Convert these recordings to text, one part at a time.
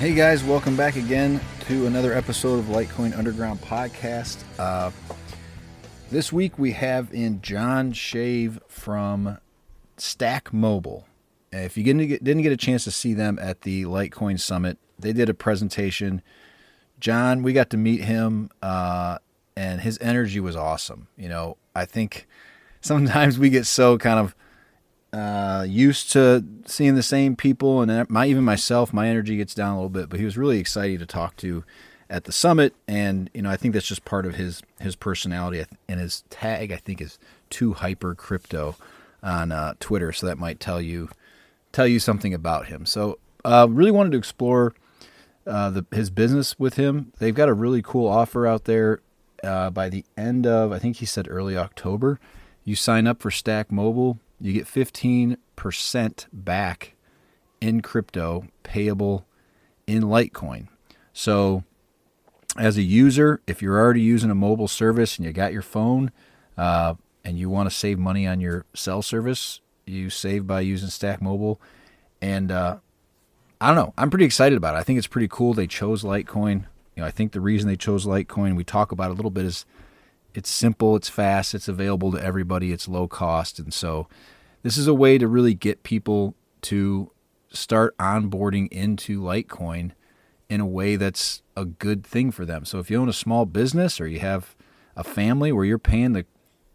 Hey guys, welcome back again to another episode of Litecoin Underground Podcast. This week we have in John Shave from Stack Mobile. If you didn't get a chance to see them at the Litecoin Summit, they did a presentation. John, we got to meet him, and his energy was awesome. You know, I think sometimes we get so kind of used to seeing the same people, and even myself, my energy gets down a little bit. But he was really exciting to talk to at the summit, and I think that's just part of his personality. And his tag, I think, is Too Hyper Crypto on Twitter, so that might tell you something about him. So really wanted to explore his business with him. They've got a really cool offer out there. By the end of, I think he said early October, you sign up for Stack Mobile, you get 15% back in crypto payable in Litecoin. So as a user, if you're already using a mobile service and you got your phone and you want to save money on your cell service, you save by using Stack Mobile. And I don't know, I'm pretty excited about it. I think it's pretty cool they chose Litecoin. I think the reason they chose Litecoin, we talk about it a little bit, is it's simple, it's fast, it's available to everybody, it's low cost. And so this is a way to really get people to start onboarding into Litecoin in a way that's a good thing for them. So if you own a small business or you have a family where you're paying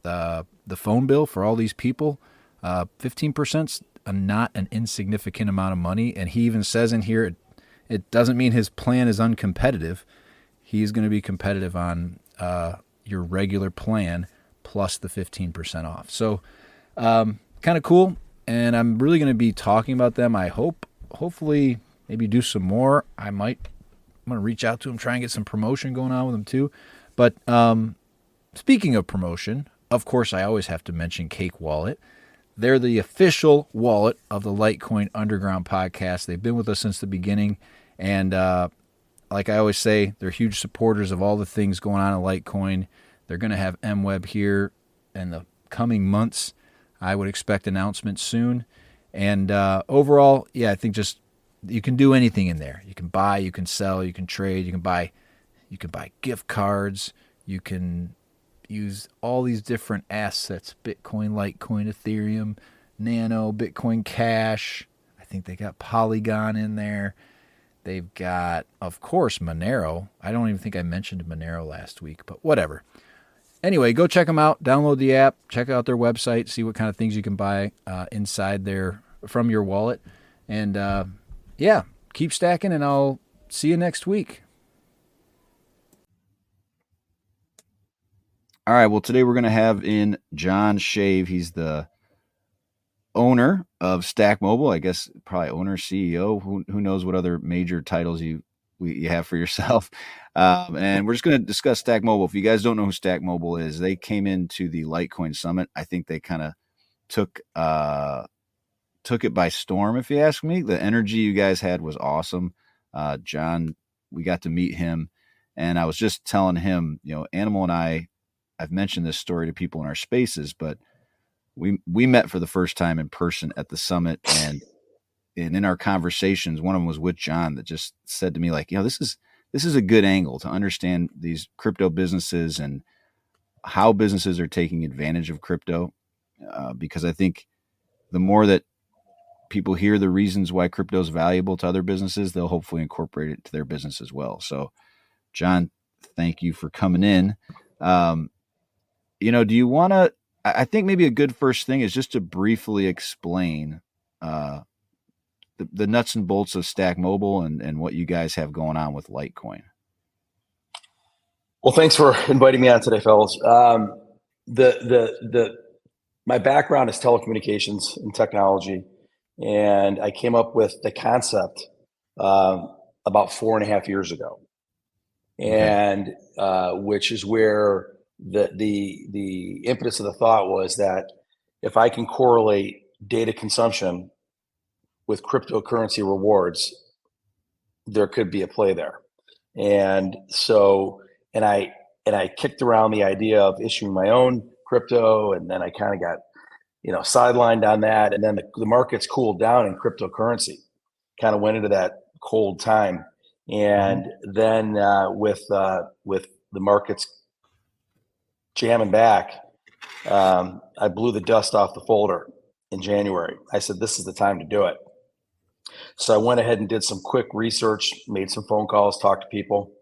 the phone bill for all these people, 15% not an insignificant amount of money. And he even says in here, it doesn't mean his plan is uncompetitive. He's going to be competitive on your regular plan plus the 15% off. So kind of cool. And I'm really going to be talking about them. I hopefully maybe do some more. I'm going to reach out to him, try and get some promotion going on with him too. But speaking of promotion, of course, I always have to mention Cake Wallet. They're the official wallet of the Litecoin Underground Podcast. They've been with us since the beginning. And like I always say, they're huge supporters of all the things going on in Litecoin. They're going to have MWeb here in the coming months. I would expect announcements soon. And overall, yeah, I think just you can do anything in there. You can buy, you can sell, you can trade, you can buy gift cards. You can use all these different assets: Bitcoin, Litecoin, Ethereum, Nano, Bitcoin Cash. I think they got Polygon in there. They've got, of course, Monero. I don't even think I mentioned Monero last week, but whatever. Anyway, go check them out. Download the app. Check out their website. See what kind of things you can buy inside there from your wallet. And, yeah, keep stacking, and I'll see you next week. All right, well, today we're going to have in John Shave. He's the owner of Stack Mobile, I guess probably owner, CEO, who knows what other major titles you have for yourself. And we're just going to discuss Stack Mobile. If you guys don't know who Stack Mobile is, they came into the Litecoin Summit. I think they kind of took it by storm, if you ask me. The energy you guys had was awesome. John, we got to meet him, and I was just telling him, Animal and I've mentioned this story to people in our spaces, but we met for the first time in person at the summit, and in our conversations, one of them was with John, that just said to me, like, this is a good angle to understand these crypto businesses and how businesses are taking advantage of crypto, because I think the more that people hear the reasons why crypto is valuable to other businesses, they'll hopefully incorporate it to their business as well. So, John, thank you for coming in. Do you want to? I think maybe a good first thing is just to briefly explain the nuts and bolts of Stack Mobile and what you guys have going on with Litecoin. Well, thanks for inviting me on today, fellas. My background is telecommunications and technology, and I came up with the concept about 4.5 years ago, and which is where the impetus of the thought was that if I can correlate data consumption with cryptocurrency rewards, there could be a play there. And so, and I kicked around the idea of issuing my own crypto, and then I kind of got, sidelined on that. And then the markets cooled down in cryptocurrency, kind of went into that cold time. And then with the markets jamming back, I blew the dust off the folder in January. I said, this is the time to do it. So I went ahead and did some quick research, made some phone calls, talked to people,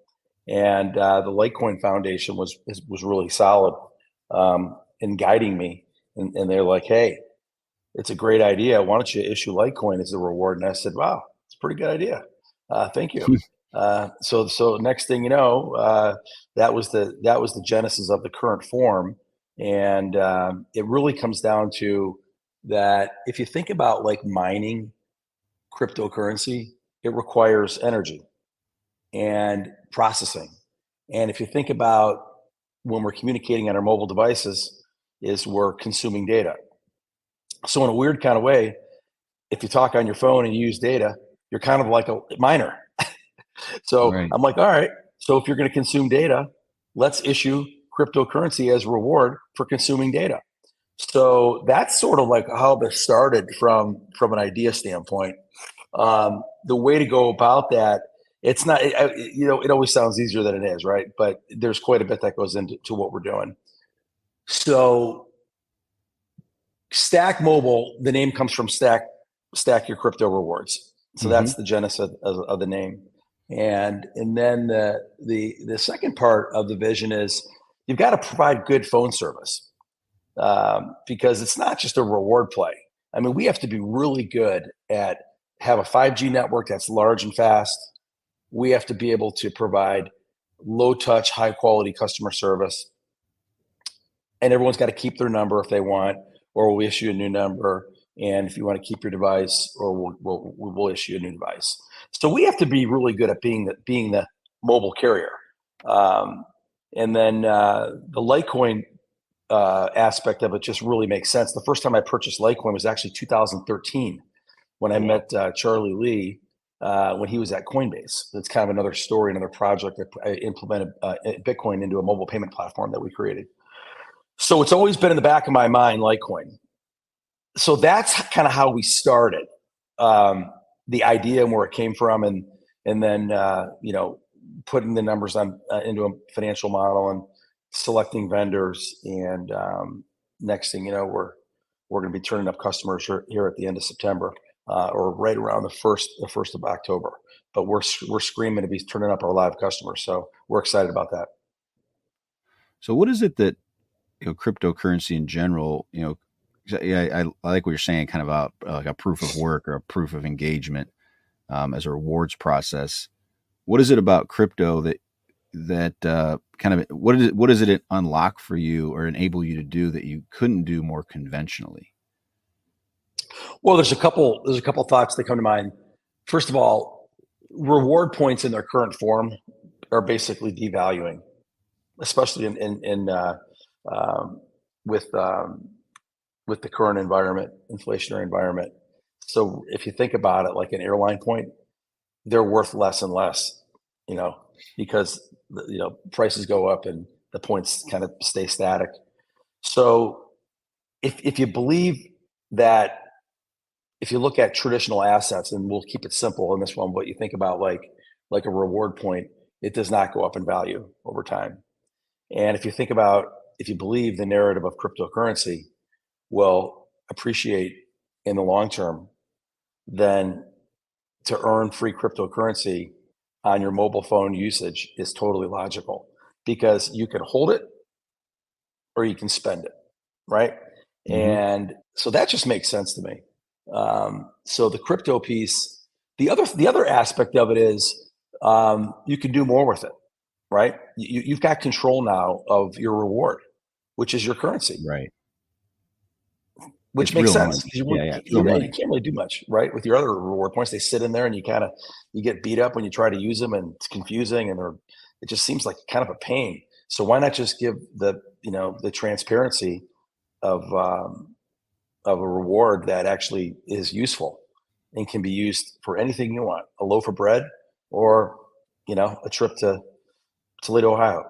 and the Litecoin Foundation was really solid in guiding me. And they're like, hey, it's a great idea. Why don't you issue Litecoin as a reward? And I said, wow, it's a pretty good idea. Thank you. So next thing you know, that was the genesis of the current form. And it really comes down to that. If you think about like mining cryptocurrency, it requires energy and processing. And if you think about when we're communicating on our mobile devices, is we're consuming data. So in a weird kind of way, if you talk on your phone and you use data, you're kind of like a miner. So Right. I'm like, all right, so if you're going to consume data, let's issue cryptocurrency as reward for consuming data. So that's sort of like how this started from an idea standpoint. The way to go about that, it's not, it always sounds easier than it is, right? But there's quite a bit that goes into what we're doing. So Stack Mobile, the name comes from stack your crypto rewards. So that's the genesis of the name. And then the second part of the vision is you've got to provide good phone service because it's not just a reward play. I mean, we have to be really good at have a 5G network that's large and fast. We have to be able to provide low touch, high quality customer service. And everyone's got to keep their number if they want, or we'll issue a new number. And if you want to keep your device, or we'll issue a new device. So we have to be really good at being the mobile carrier. And then the Litecoin aspect of it just really makes sense. The first time I purchased Litecoin was actually 2013 when I met Charlie Lee when he was at Coinbase. That's kind of another story, another project that I implemented Bitcoin into a mobile payment platform that we created. So it's always been in the back of my mind, Litecoin. So that's kind of how we started, the idea and where it came from, and then putting the numbers on into a financial model and selecting vendors. And next thing you know, we're going to be turning up customers here at the end of September, or right around the first of October. But we're screaming to be turning up our live customers, so we're excited about that. So what is it that cryptocurrency in general, I like what you're saying, kind of about like a proof of work or a proof of engagement as a rewards process. What is it about crypto that kind of what does it unlock for you or enable you to do that you couldn't do more conventionally? Well, there's a couple thoughts that come to mind. First of all, reward points in their current form are basically devaluing, especially with the current environment, inflationary environment. So if you think about it, like an airline point, they're worth less and less, because prices go up and the points kind of stay static. So if you believe that, if you look at traditional assets, and we'll keep it simple in this one, but you think about like a reward point, it does not go up in value over time. And if you believe the narrative of cryptocurrency will appreciate in the long term, then to earn free cryptocurrency on your mobile phone usage is totally logical, because you can hold it or you can spend it, right? And so that just makes sense to me. So the crypto piece, the other aspect of it is you can do more with it, right? You've got control now of your reward, which is your currency, Right. which It's makes real sense. money. You It's real money. can't really do much, right? With your other reward points, they sit in there, and you get beat up when you try to use them, and it's confusing, and it just seems like kind of a pain. So why not just give the transparency of a reward that actually is useful and can be used for anything you want, a loaf of bread or a trip to Toledo, Ohio.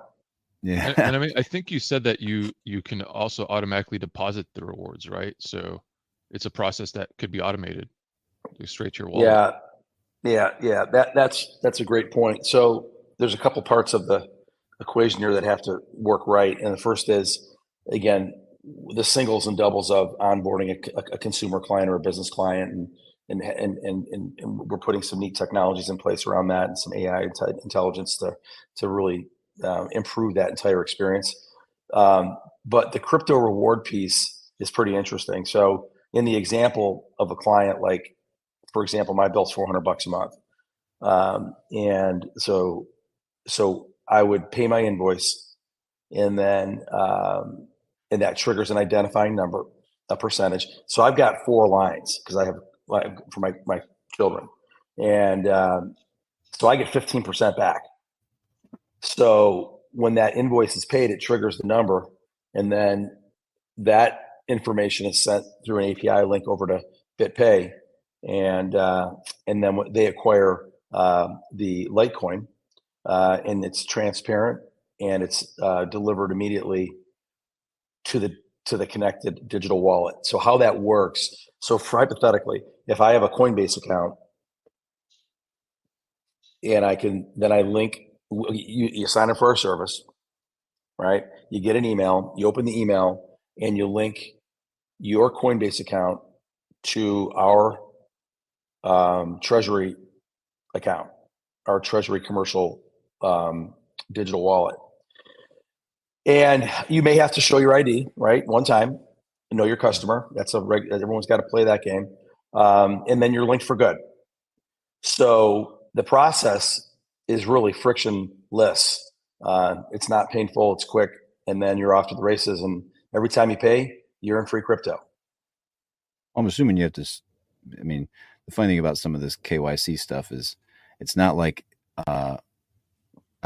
Yeah. And I mean, I think you said that you can also automatically deposit the rewards, right? So it's a process that could be automated, go straight to your wallet. Yeah. That's a great point. So there's a couple parts of the equation here that have to work right. And the first is, again, the singles and doubles of onboarding a consumer client or a business client, and we're putting some neat technologies in place around that and some AI intelligence to really improve that entire experience. But the crypto reward piece is pretty interesting. So in the example of a client, like, for example, my bill's $400 a month. And so I would pay my invoice, and then and that triggers an identifying number, a percentage. So I've got 4 lines because I have for my children, and so I get 15% back. So when that invoice is paid, it triggers the number, and then that information is sent through an API link over to BitPay, and then they acquire the Litecoin, and it's transparent, and it's delivered immediately to the connected digital wallet. So how that works? So hypothetically, if I have a Coinbase account, and I link, you sign up for our service, right? You get an email, you open the email, and you link your Coinbase account to our Treasury account, our Treasury commercial digital wallet. And you may have to show your ID, right? One time, know your customer. That's everyone's got to play that game. And then you're linked for good. So the process is really frictionless. It's not painful. It's quick. And then you're off to the races. And every time you pay, you're in free crypto. I'm assuming you have to. I mean, the funny thing about some of this KYC stuff is it's not like you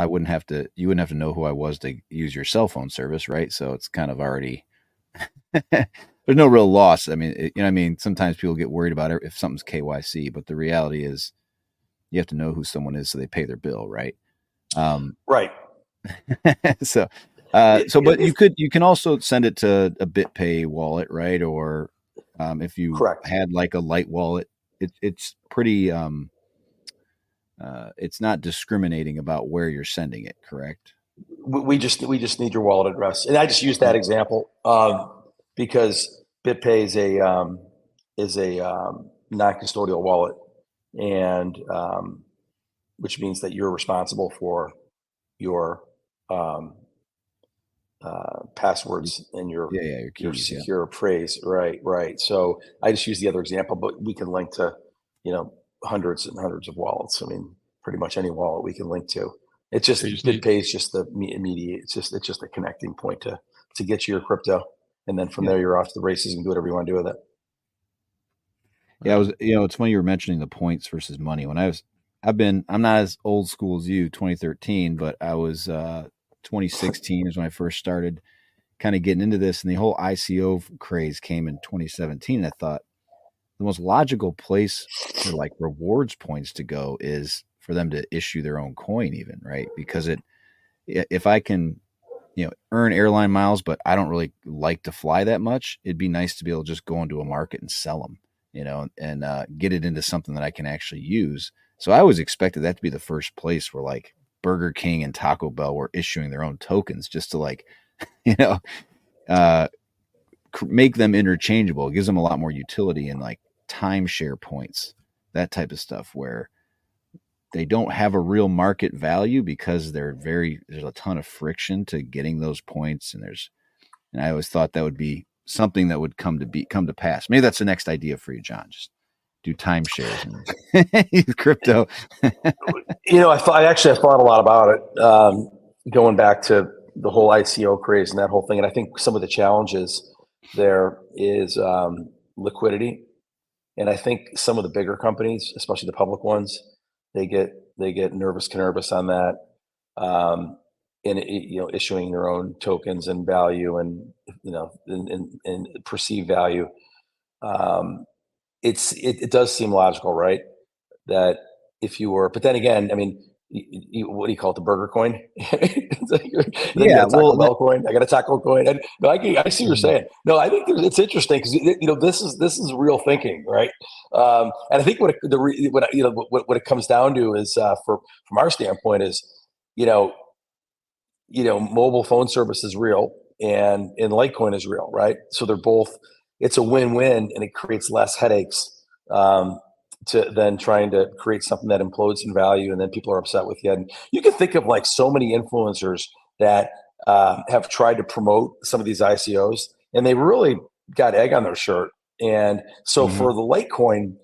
wouldn't have to know who I was to use your cell phone service, right? So it's kind of already there's no real loss. I mean, you know what I mean? Sometimes people get worried about it if something's KYC, but the reality is you have to know who someone is so they pay their bill, right? Right. So but you can also send it to a BitPay wallet, right? Or if you Correct. had like a light wallet, it's pretty it's not discriminating about where you're sending it, correct? We just need your wallet address, and I just use that example because BitPay is a non-custodial wallet, and which means that you're responsible for your passwords and your keys, secure phrase. Right. So I just use the other example, but we can link to hundreds and hundreds of wallets. I mean, pretty much any wallet we can link to. It's just BitPay is just the immediate. It's just a connecting point to get you your crypto, and then from there you're off to the races and do whatever you want to do with it. Yeah, I was. It's funny you were mentioning the points versus money. When I'm not as old school as you, 2013, but I was 2016 is when I first started kind of getting into this, and the whole ICO craze came in 2017. And I thought the most logical place for like rewards points to go is for them to issue their own coin, even, right? Because if I can, earn airline miles, but I don't really like to fly that much, it'd be nice to be able to just go into a market and sell them, and get it into something that I can actually use. So I always expected that to be the first place where like Burger King and Taco Bell were issuing their own tokens just to like, make them interchangeable. It gives them a lot more utility in like timeshare points, that type of stuff, where they don't have a real market value because there's a ton of friction to getting those points. And I always thought that would be something that would come to pass. Maybe that's the next idea for you, John. Just do timeshares and use crypto. I thought a lot about it, going back to the whole ICO craze and that whole thing. And I think some of the challenges there is liquidity. And I think some of the bigger companies, especially the public ones, they get nervous on that, in issuing their own tokens and value, and and perceived value. It does seem logical, right? That if you were, but then again, I mean, what do you call it? The burger coin. Then you Yeah, got Taco well, Bell coin. I got a taco coin. And no, I see what you're saying. No, I think it's interesting because this is real thinking, right? And I think what it comes down to is from our standpoint is you know mobile phone service is real and Litecoin is real, right? So they're both. It's a win-win, and it creates less headaches. To then trying to create something that implodes in value, and then people are upset with you. And you can think of like so many influencers that have tried to promote some of these ICOs, and they really got egg on their shirt. And so for the Litecoin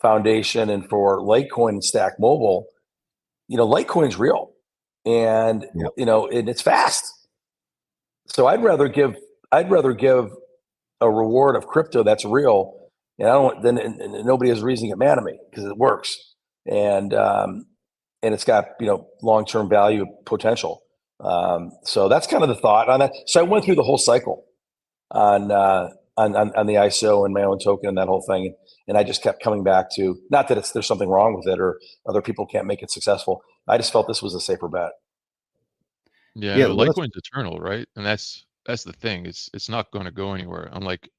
Foundation and for Litecoin and Stack Mobile, Litecoin's real, and yeah. and it's fast. So I'd rather give a reward of crypto that's real, and I don't. Then and nobody has a reason to get mad at me because it works, and it's got long term value potential. So that's kind of the thought on that. So I went through the whole cycle on the ISO and my own token and that whole thing, and I just kept coming back to not that there's something wrong with it or other people can't make it successful. I just felt this was a safer bet. Yeah, Yeah, no, well, Litecoin's eternal, right? And that's the thing. It's not going to go anywhere. Unlike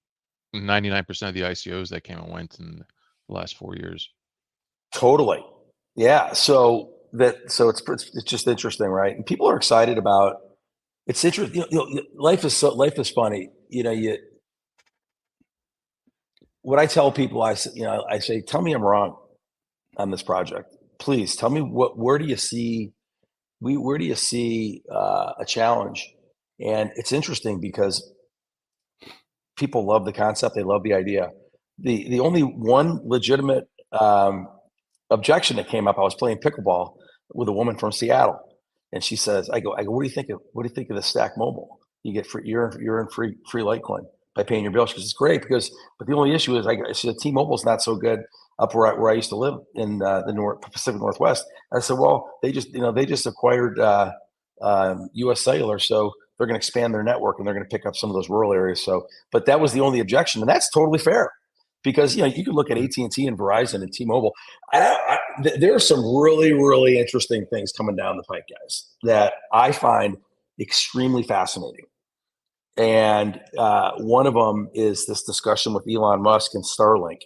99% of the ICOs that came and went in the last 4 years. Totally. Yeah. So it's just interesting, right? And people are excited about it's interesting. Life is funny. What I tell people, I say, tell me I'm wrong on this project. Please tell me where do you see a challenge? And it's interesting because people love the concept. They love the idea. The only one legitimate objection that came up. I was playing pickleball with a woman from Seattle, and she says, "I go, what do you think of the Stack Mobile? You get free, you're in free Litecoin by paying your bill." She goes, "It's great but the only issue is she said T-Mobile's not so good up where I used to live in the Pacific Northwest." I said, "Well, they just acquired U.S. Cellular, so they're going to expand their network and they're going to pick up some of those rural areas." So, but that was the only objection, and that's totally fair. Because you can look at AT&T and Verizon and T-Mobile. There are some really, really interesting things coming down the pike, guys, that I find extremely fascinating. And one of them is this discussion with Elon Musk and Starlink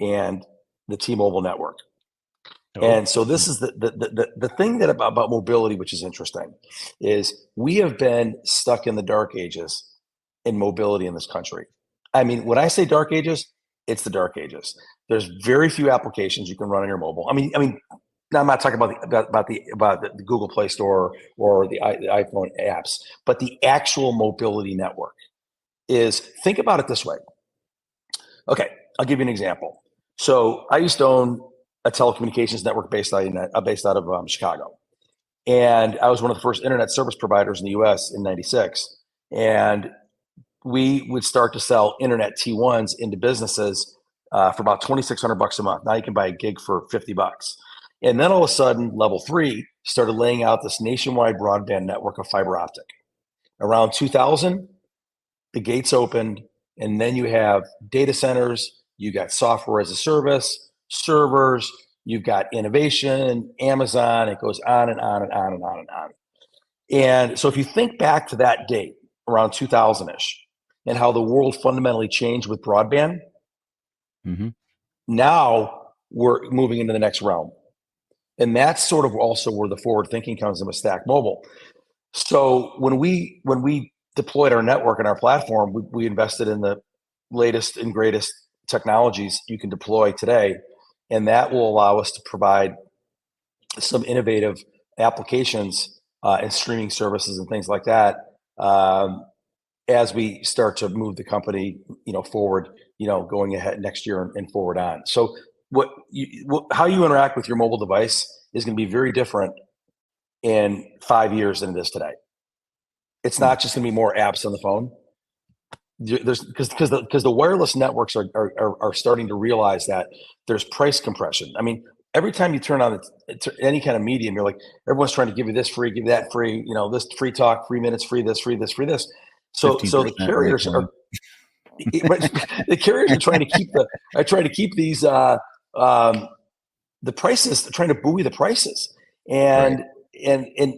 and the T-Mobile network. And so this is the thing that about mobility, which is interesting, is we have been stuck in the dark ages in mobility in this country. I mean, when I say dark ages, it's the dark ages. There's very few applications you can run on your mobile. I mean, now I'm not talking about the Google Play Store or the iPhone apps, but the actual mobility network is. Think about it this way. Okay, I'll give you an example. So I used to own a telecommunications network based out of Chicago, and I was one of the first internet service providers in the U.S. in '96, and we would start to sell internet T1s into businesses for about $2,600 a month. Now you can buy a gig for $50. And then all of a sudden, Level 3 started laying out this nationwide broadband network of fiber optic. Around 2000, the gates opened, and then you have data centers, you got software as a service, servers, you've got innovation, Amazon, it goes on and on and on and on and on. And so if you think back to that date, around 2000-ish, and how the world fundamentally changed with broadband, now we're moving into the next realm. And that's sort of also where the forward thinking comes in with Stack Mobile. So when we deployed our network and our platform, we invested in the latest and greatest technologies you can deploy today. And that will allow us to provide some innovative applications and streaming services and things like that as we start to move the company, forward, going ahead next year and forward on. So how you interact with your mobile device is going to be very different in 5 years than it is today. It's not just going to be more apps on the phone. There's because the wireless networks are starting to realize that there's price compression. I mean, every time you turn on any kind of medium, you're like, everyone's trying to give you this free, give you that free, this free talk, 3 minutes, free this, free this, free this. So the carriers are trying to keep these the prices. They're trying to buoy the prices, and and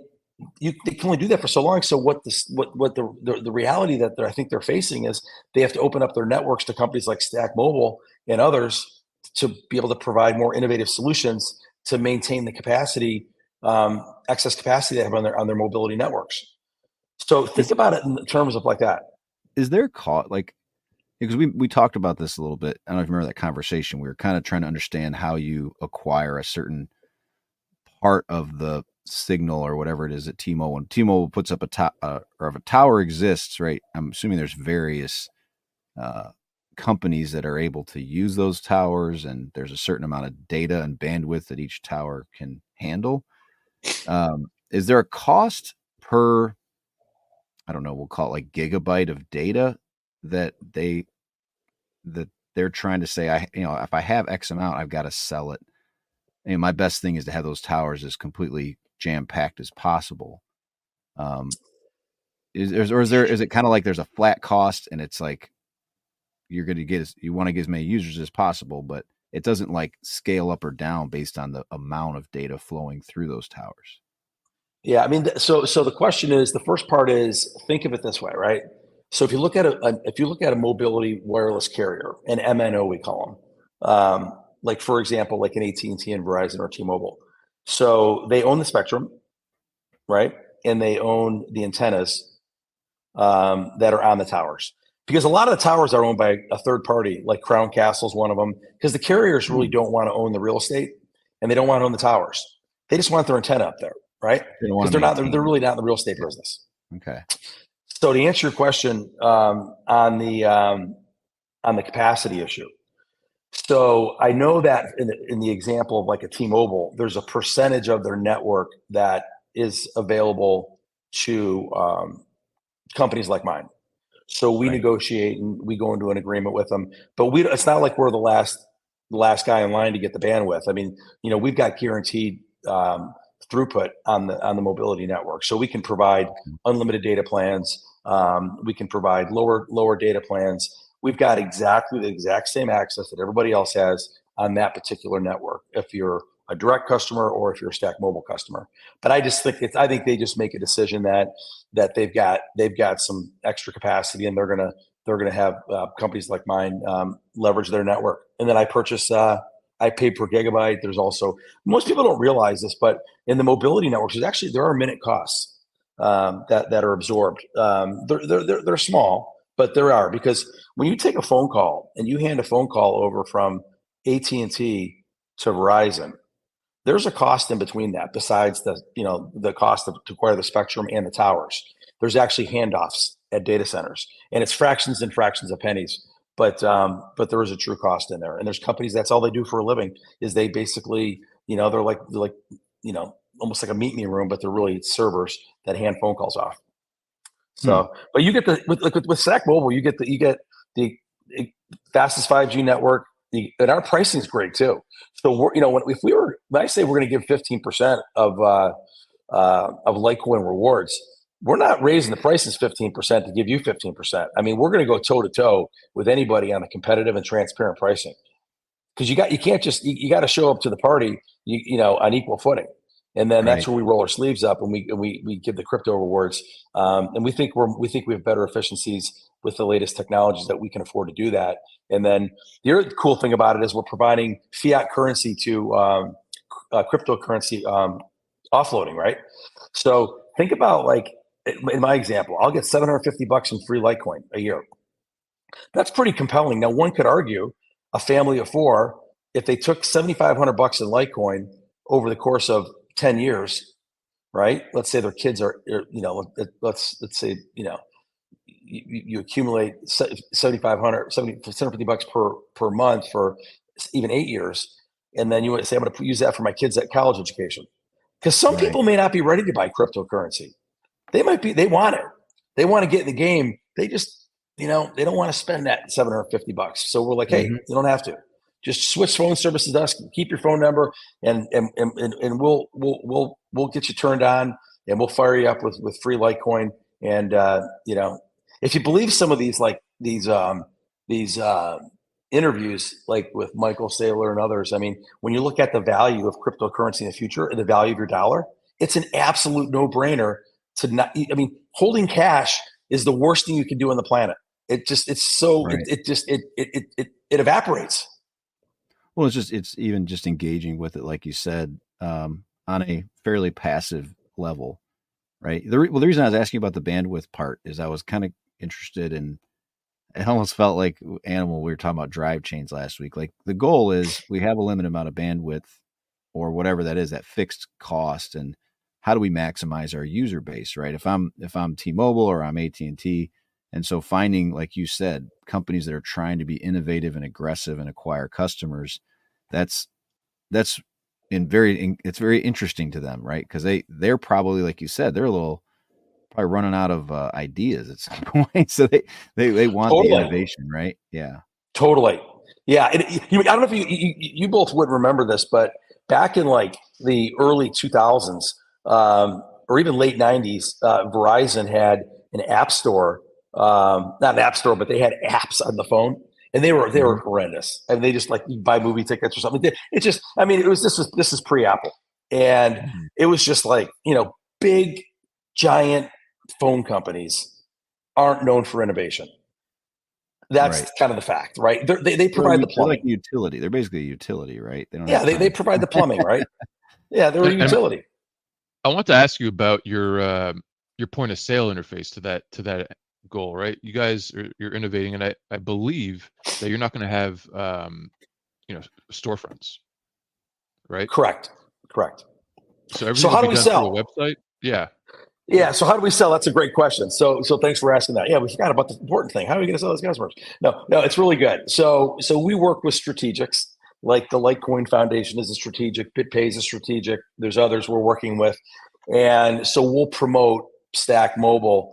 they can only do that for so long. So what the reality that I think they're facing is they have to open up their networks to companies like Stack Mobile and others to be able to provide more innovative solutions to maintain the capacity, excess capacity they have on their mobility networks. So think about it in terms of like that. Is there cost, like, because we talked about this a little bit. I don't know if you remember that conversation. We were kind of trying to understand how you acquire a certain part of the signal or whatever it is at T-Mobile. When T-Mobile puts up or if a tower exists, right? I'm assuming there's various companies that are able to use those towers, and there's a certain amount of data and bandwidth that each tower can handle. Is there a cost per, I don't know, we'll call it like gigabyte of data that they're trying to say, if I have X amount, I've got to sell it. My best thing is to have those towers as completely jam packed as possible. Is it kind of like there's a flat cost and it's like you want to get as many users as possible, but it doesn't like scale up or down based on the amount of data flowing through those towers? Yeah, I mean, so the question is, the first part is, think of it this way, right? So if you look at a mobility wireless carrier, an MNO we call them, like for example, like an AT&T and Verizon or T-Mobile. So they own the spectrum, right? And they own the antennas that are on the towers. Because a lot of the towers are owned by a third party, like Crown Castle is one of them. Because the carriers really don't want to own the real estate, and they don't want to own the towers. They just want their antenna up there, right? Because they're really not in the real estate business. Okay. So to answer your question on the capacity issue, so I know that in the example of like a T-Mobile, there's a percentage of their network that is available to companies like mine. So we negotiate and we go into an agreement with them, but it's not like we're the last guy in line to get the bandwidth. I mean, we've got guaranteed throughput on the mobility network, so we can provide unlimited data plans. We can provide lower data plans. We've got exactly the exact same access that everybody else has on that particular network, if you're a direct customer or if you're a Stack Mobile customer. But I think they just make a decision that they've got some extra capacity, and they're gonna have companies like mine leverage their network. And then I pay per gigabyte. There's also, most people don't realize this, but in the mobility networks, there are minute costs that are absorbed. They're small, but there are, because when you take a phone call and you hand a phone call over from AT&T to Verizon, there's a cost in between that, besides the cost to acquire the spectrum and the towers. There's actually handoffs at data centers, and it's fractions and fractions of pennies. But there is a true cost in there, and there's companies that's all they do for a living is they basically, they're like almost like a meet me room, but they're really servers that hand phone calls off. So, but you get with Stack Mobile, you get the fastest 5G network, and our pricing is great too. So when I say we're going to give 15% of Litecoin rewards, we're not raising the prices 15% to give you 15%. I mean, we're going to go toe to toe with anybody on a competitive and transparent pricing, because you got to show up to the party, on equal footing. And then that's where we roll our sleeves up and we give the crypto rewards. And we think we have better efficiencies with the latest technologies that we can afford to do that. And then the other cool thing about it is we're providing fiat currency to cryptocurrency offloading, right? So think about, like, in my example, I'll get $750 in free Litecoin a year. That's pretty compelling. Now, one could argue a family of four, if they took $7,500 in Litecoin over the course of 10 years, right? Let's say their kids are, let's say, you accumulate $750 per month for even 8 years. And then you would say, I'm going to use that for my kids' college education. Because some people may not be ready to buy cryptocurrency. They want it. They want to get in the game. They just, they don't want to spend that $750. So we're like, hey, you don't have to. Just switch phone services to us. Keep your phone number, and we'll get you turned on, and we'll fire you up with free Litecoin. And if you believe some of these interviews like with Michael Saylor and others. I mean, when you look at the value of cryptocurrency in the future and the value of your dollar, it's an absolute no-brainer to not. I mean, holding cash is the worst thing you can do on the planet. It's so Right. it evaporates. Well, it's even just engaging with it, like you said, on a fairly passive level, right? The reason I was asking about the bandwidth part is I was kind of interested in. It almost felt like Animal. We were talking about drive chains last week. Like the goal is we have a limited amount of bandwidth, or whatever that is, that fixed cost, and how do we maximize our user base, right? If I'm T-Mobile or I'm AT&T, and so finding, like you said, companies that are trying to be innovative and aggressive and acquire customers, that's it's very interesting to them, right? Because they're probably, like you said, they're a little probably running out of ideas at some point, so they want the Totally. innovation, right? Yeah, Totally. Yeah. I don't know if you both would remember this, but back in like the early 2000s, or even late 90s, Verizon had an app store, not an app store, but they had apps on the phone, and they were horrendous. And they just like, you buy movie tickets or something. It's just, I mean, this is pre-Apple, and it was just like, big giant phone companies aren't known for innovation. That's right. kind of the fact, right? They provide the They're like plumbing. a utility. They're basically a utility, right? They don't Yeah, have they time. provide the plumbing, right? Yeah, they're a And utility. I want to ask you about your point of sale interface to that goal, right? You guys you're innovating, and I believe that you're not going to have storefronts, right? Correct. So So everything will how do be we done through a sell? website. Yeah. Yeah, so how do we sell? That's a great question. So thanks for asking that. Yeah, we forgot about the important thing. How are we going to sell those customers? No, it's really good. So we work with strategics, like the Litecoin Foundation is a strategic, BitPay is a strategic. There's others we're working with, and so we'll promote Stack Mobile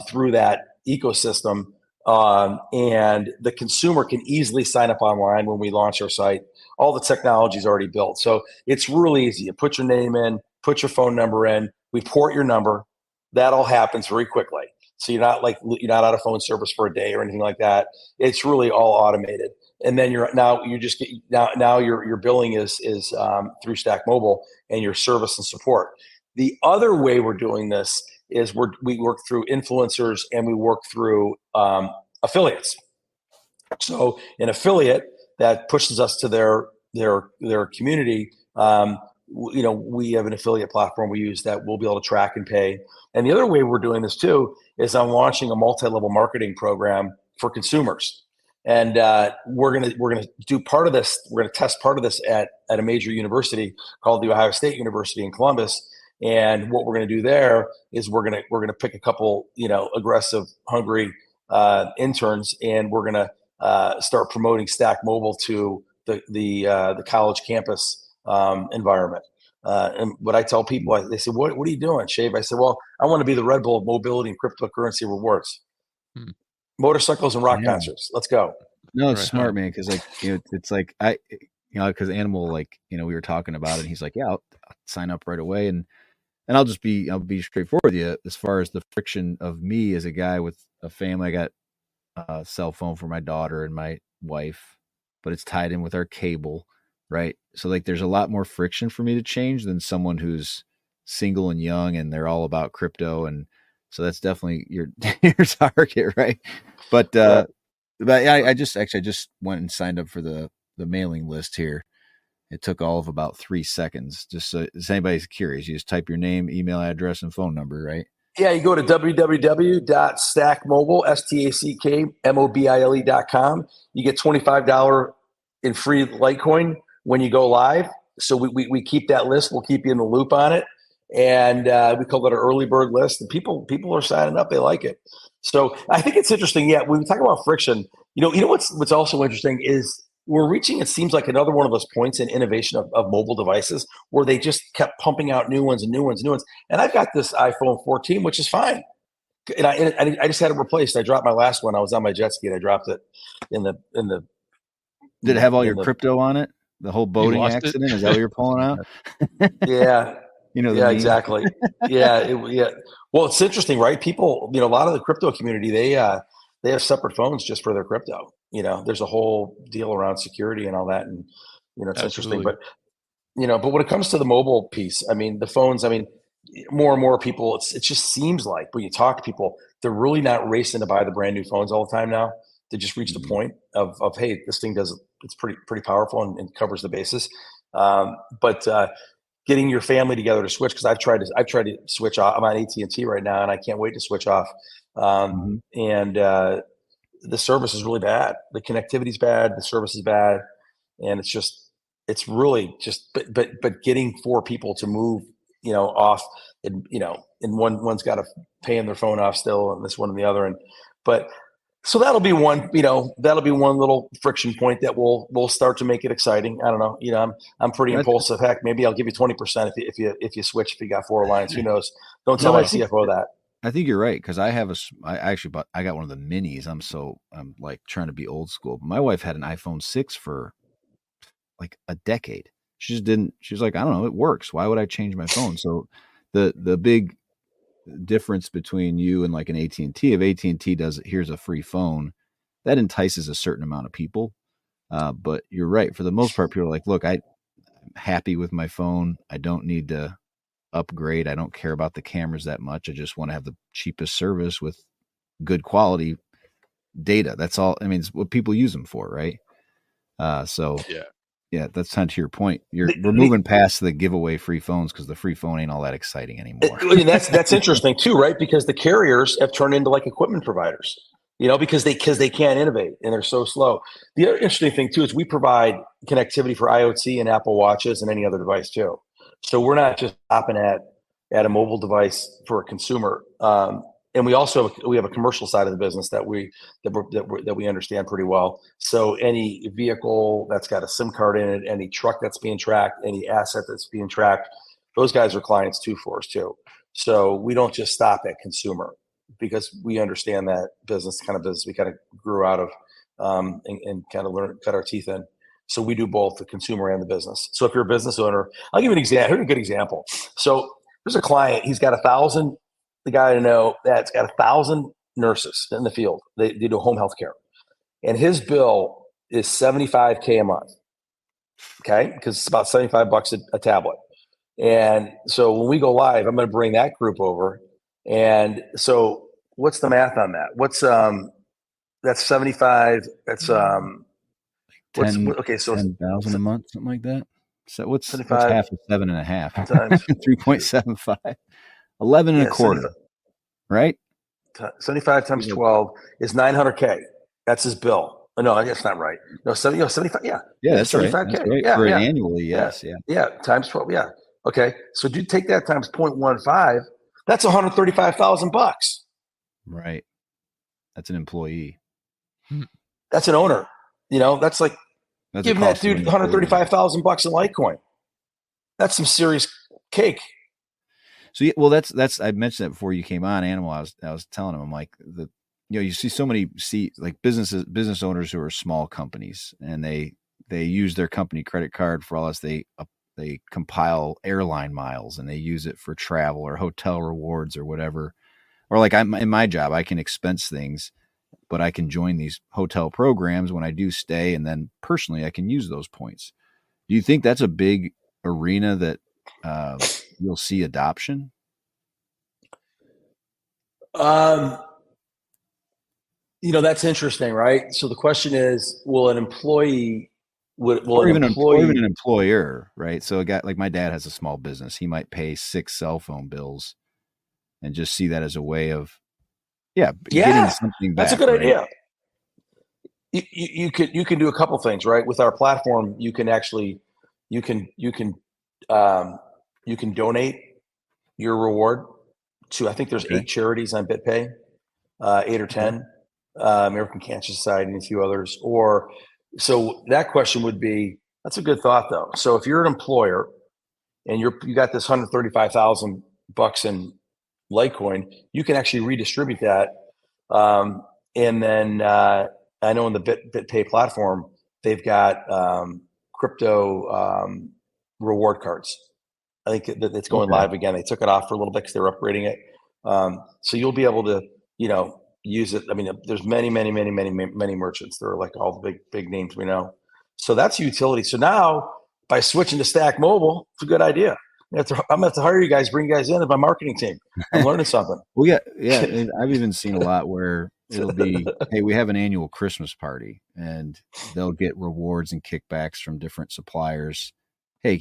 through that ecosystem, and the consumer can easily sign up online when we launch our site. All the technology is already built, so it's really easy. You put your name in, put your phone number in, we port your number. That all happens very quickly. So you're not out of phone service for a day or anything like that. It's really all automated. And then your billing is through Stack Mobile and your service and support. The other way we're doing this is we work through influencers and we work through affiliates. So an affiliate that pushes us to their community, we have an affiliate platform we use that we'll be able to track and pay. And the other way we're doing this too is I'm launching a multi-level marketing program for consumers. And we're gonna do part of this. We're gonna test part of this at a major university called the Ohio State University in Columbus. And what we're gonna do there is we're gonna pick a couple aggressive, hungry interns, and we're gonna start promoting Stack Mobile to the college campus environment. And what I tell people, they say, what are you doing, Shave? I said, well, I want to be the Red Bull of mobility and cryptocurrency rewards. Hmm. Motorcycles and rock Yeah. concerts. Let's go. No, it's Right smart, on. man. Because it's like because Animal, like we were talking about it. And he's like, yeah, I'll sign up right away, and I'll be straightforward with you as far as the friction of me as a guy with a family. I got a cell phone for my daughter and my wife, but it's tied in with our cable, right? So like, there's a lot more friction for me to change than someone who's single and young and they're all about crypto, and so that's definitely your your target, right? But Correct. but yeah, I just went and signed up for the mailing list here. It took all of about 3 seconds. Just so if anybody's curious, you just type your name, email address, and phone number, right? Yeah, you go to www.stackmobile.com. You get $25 in free Litecoin when you go live. So we keep that list. We'll keep you in the loop on it. And we call it an early bird list. And people are signing up. They like it. So I think it's interesting. Yeah, when we talk about friction, what's also interesting is we're reaching, it seems like, another one of those points in innovation of mobile devices where they just kept pumping out new ones and new ones and new ones. And I've got this iPhone 14, which is fine. And I just had it replaced. I dropped my last one. I was on my jet ski and I dropped it in the Did it have all your crypto on it? The whole You boating lost it. accident? Is that what you're pulling out? yeah. The Yeah, meme? exactly. Yeah. Well, it's interesting, right? People, a lot of the crypto community, they they have separate phones just for their crypto. There's a whole deal around security and all that. And, it's interesting, Absolutely. but when it comes to the mobile piece, I mean, the phones, I mean, more and more people, it just seems like when you talk to people, they're really not racing to buy the brand new phones all the time now. They just reach the point of, hey, this thing it's pretty powerful and covers the bases. But getting your family together to switch, because I've tried to switch off. I'm on AT&T right now, and I can't wait to switch off. And the service is really bad. The connectivity is bad. The service is bad, and it's really just. But getting 4 people to move, off, and one's got to pay their phone off still, and this one and the other, so that'll be one little friction point that will start to make it exciting. I don't know. I'm pretty impulsive. Heck, maybe I'll give you 20% if you switch, if you got 4 lines. Who knows? Don't tell my CFO that. I think you're right, because I got one of the minis. I'm like trying to be old school. But my wife had an iPhone 6 for like a decade. She was like, I don't know, it works. Why would I change my phone? So the big difference between you and like an AT&T, if AT&T does here's a free phone, that entices a certain amount of people. But you're right. For the most part, people are like, look, I'm happy with my phone. I don't need to upgrade. I don't care about the cameras that much. I just want to have the cheapest service with good quality data. That's all. I mean, it's what people use them for, right? So yeah, that's kind of to your point. We're moving past the giveaway free phones, because the free phone ain't all that exciting anymore. That's interesting too, right? Because the carriers have turned into like equipment providers, because they can't innovate and they're so slow. The other interesting thing too is we provide connectivity for IoT and Apple Watches and any other device too. So we're not just stopping at a mobile device for a consumer. And we have a commercial side of the business that we understand pretty well. So any vehicle that's got a SIM card in it, any truck that's being tracked, any asset that's being tracked, those guys are clients too for us too. So we don't just stop at consumer, because we understand that business we kind of grew out of, and kind of cut our teeth in. So we do both the consumer and the business. So if you're a business owner, I'll give you an example. Here's a good example. So there's a client, he's got 1,000, the guy I know that's got 1,000 nurses in the field. They do home health care. And his bill is $75K a month. Okay. Because it's about $75 a tablet. And so when we go live, I'm going to bring that group over. And so what's the math on that? That's 75. That's, okay, so 10,000 a month, something like that. So what's half of 7.5 times 3.75? 11 and a quarter, right? 75 times 12 is $900K. That's his bill. No, that's not right. No, 75. Yeah, that's right. That's right. Yeah, for annually, yes, yeah. Times 12. Yeah. Okay, so do you take that times 0.15? That's $135,000. Right. That's an employee. That's an owner. That's like giving that dude $135,000 in Litecoin. That's some serious cake. So yeah, well, that's I mentioned that before you came on, Animal. I was telling him, I'm like, you see so many like business owners who are small companies, and they use their company credit card for all this. They compile airline miles and they use it for travel or hotel rewards or whatever. Or like in my job, I can expense things, but I can join these hotel programs when I do stay, and then personally I can use those points. Do you think that's a big arena that you'll see adoption? That's interesting, right? So the question is, will an employee or even an employer, right? So a guy like my dad has a small business. He might pay 6 cell phone bills and just see that as a way of getting something back. That's a good right? idea. You can do a couple things, right? With our platform, you can donate your reward to, I think there's 8 charities on BitPay, 8 or 10, American Cancer Society and a few others. So that question would be, that's a good thought though. So if you're an employer and you got this $135,000 in Litecoin, you can actually redistribute that. And then I know in the BitPay platform, they've got crypto reward cards. I think that it's going live again. They took it off for a little bit because they were upgrading it. So you'll be able to, use it. I mean, there's many merchants. There are like all the big names we know. So that's utility. So now by switching to Stack Mobile, it's a good idea. I'm gonna have to hire you guys, bring you guys in as my marketing team. I'm learning something. Well, yeah. And I've even seen a lot where it'll be, hey, we have an annual Christmas party, and they'll get rewards and kickbacks from different suppliers. Hey,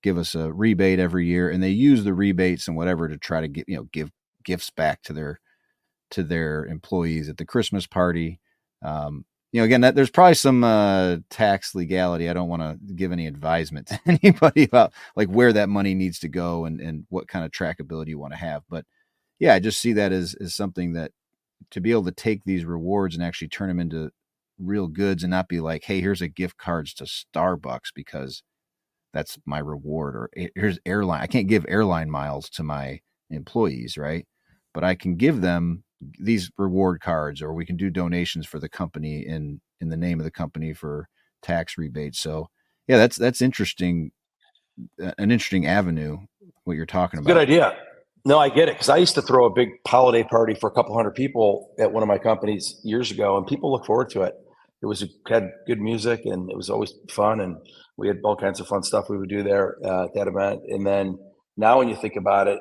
give us a rebate every year, and they use the rebates and whatever to try to give gifts back to their employees at the Christmas party. Again, there's probably some tax legality. I don't want to give any advisement to anybody about like where that money needs to go and what kind of trackability you want to have. But yeah, I just see that as something that to be able to take these rewards and actually turn them into real goods and not be like, hey, here's a gift cards to Starbucks because that's my reward, or here's airline. I can't give airline miles to my employees, right? But I can give them these reward cards, or we can do donations for the company in the name of the company for tax rebates. So yeah, that's interesting. An interesting avenue, what you're talking about. Good idea. No, I get it. Cause I used to throw a big holiday party for a couple hundred people at one of my companies years ago, and people look forward to it. Had good music, and it was always fun. And we had all kinds of fun stuff we would do there at that event. And then now when you think about it,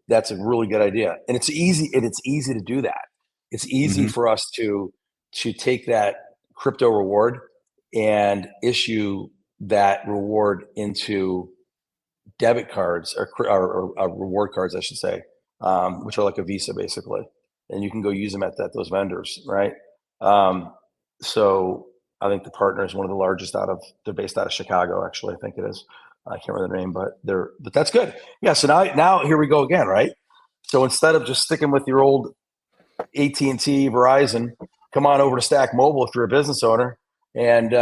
that's a really good idea. And it's easy to do that. It's easy for us to take that crypto reward and issue that reward into debit cards or reward cards, I should say, which are like a Visa basically. And you can go use them at those vendors, right? So I think the partner is one of the largest they're based out of Chicago, actually. I think it is. I can't remember the name, but that's good. Yeah. So now here we go again, right? So instead of just sticking with your old AT&T, Verizon, come on over to Stack Mobile if you're a business owner. And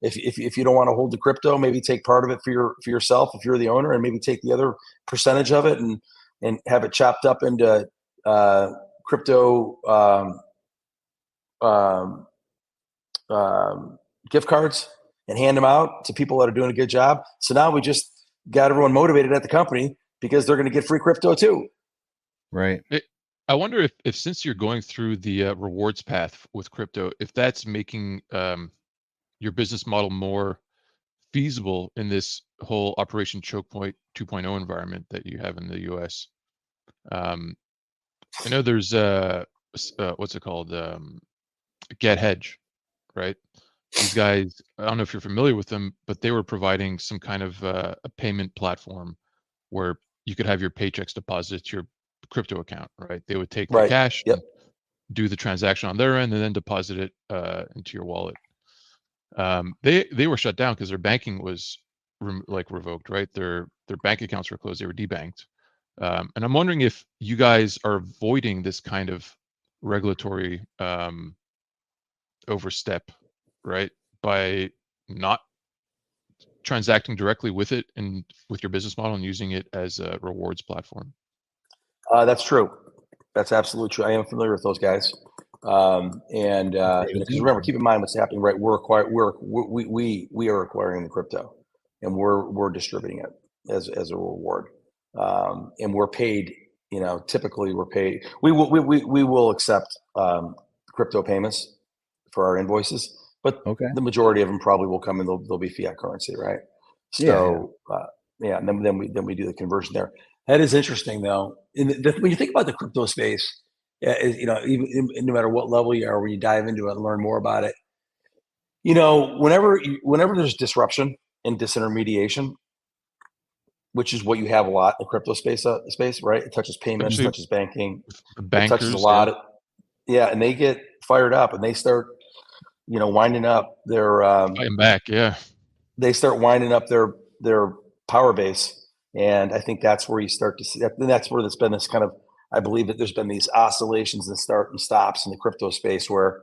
if you don't want to hold the crypto, maybe take part of it for yourself if you're the owner, and maybe take the other percentage of it and have it chopped up into crypto gift cards and hand them out to people that are doing a good job. So now we just got everyone motivated at the company because they're going to get free crypto too. Right. I wonder if since you're going through the rewards path with crypto, if that's making your business model more feasible in this whole Operation Choke Point 2.0 environment that you have in the US. I know there's what's it called? Get Hedge, right? These guys, I don't know if you're familiar with them, but they were providing some kind of a payment platform where you could have your paychecks deposited to your crypto account, right? They would take the cash, Yep. do the transaction on their end, and then deposit it into your wallet. They were shut down because their banking was revoked, right? Their bank accounts were closed. They were debanked. And I'm wondering if you guys are avoiding this kind of regulatory overstep, right? By not transacting directly with it and with your business model and using it as a rewards platform. That's true. That's absolutely true. I am familiar with those guys. Because remember, keep in mind what's happening, right? We are acquiring the crypto, and we're distributing it as a reward. And we're paid, typically we're paid. We will accept crypto payments for our invoices, but the majority of them probably will come in. They'll be fiat currency, right? So and then we do the conversion there. That is interesting, though. When you think about the crypto space, even no matter what level you are, when you dive into it and learn more about it, whenever there's disruption and disintermediation, which is what you have a lot in the crypto space, right? It touches payments, it touches banking, bankers, it touches a lot. And they get fired up and they start, winding up their fighting back. Yeah, they start winding up their power base. And I think that's where you start to see that. And that's where there's been this kind of, I believe that there's been these oscillations and start and stops in the crypto space where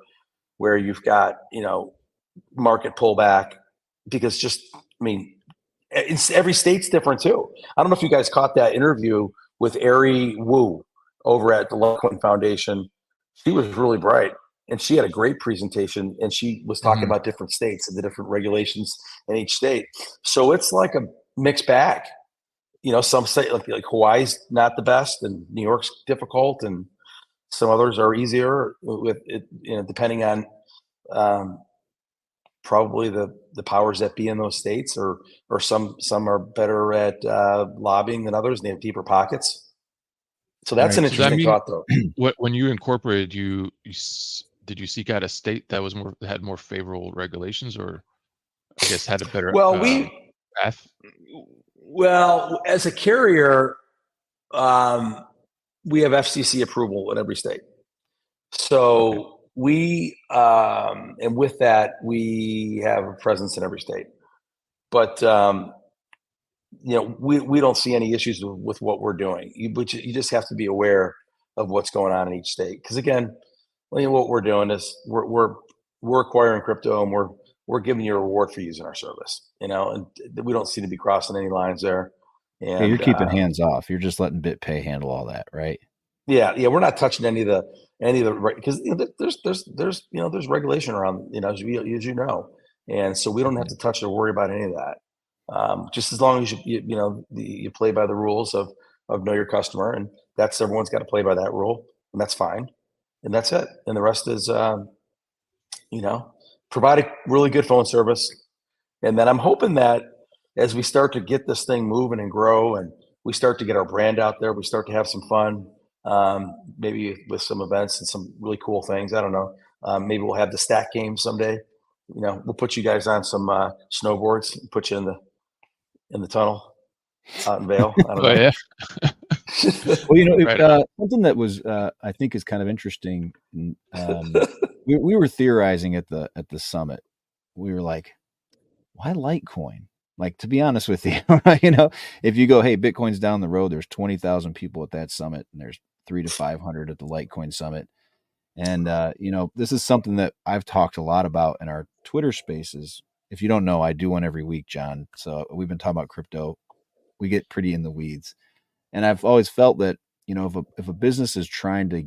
you've got, market pullback because every state's different too. I don't know if you guys caught that interview with Ari Wu over at the Litecoin Foundation. She was really bright and she had a great presentation, and she was talking about different states and the different regulations in each state. So it's like a mixed bag. Some state like Hawaii's not the best, and New York's difficult, and Some others are easier with it, depending on probably the powers that be in those states, or some are better at lobbying than others, and they have deeper pockets. So that's an So that interesting mean thought, though. when you incorporated, did you seek out a state that was had more favorable regulations, or I guess had a better Well, path? as a carrier, we have FCC approval in every state. So and with that, we have a presence in every state. But we don't see any issues with what we're doing. But you just have to be aware of what's going on in each state. Because again, what we're doing is we're acquiring crypto, and we're giving you a reward for using our service. And we don't seem to be crossing any lines there. And yeah, you're keeping hands off. You're just letting BitPay handle all that, right? Yeah, we're not touching any of the because there's regulation around, as you know, and so we don't have to touch or worry about any of that. Just as long as you play by the rules of know your customer, and that's everyone's got to play by that rule, and that's fine, and that's it. And the rest is provide a really good phone service, and then I'm hoping that as we start to get this thing moving and grow, and we start to get our brand out there, we start to have some fun. Maybe with some events and some really cool things. I don't know. Maybe we'll have the stack game someday. We'll put you guys on some snowboards and put you in the tunnel out in Vail. I don't know. Yeah. Well, something that was I think is kind of interesting. We were theorizing at the summit. We were like, why Litecoin? Like, to be honest with you, if you go, hey, Bitcoin's down the road, there's 20,000 people at that summit, and there's 300 to 500 at the Litecoin summit. And, this is something that I've talked a lot about in our Twitter spaces. If you don't know, I do one every week, John. So we've been talking about crypto. We get pretty in the weeds. And I've always felt that, if a business is trying to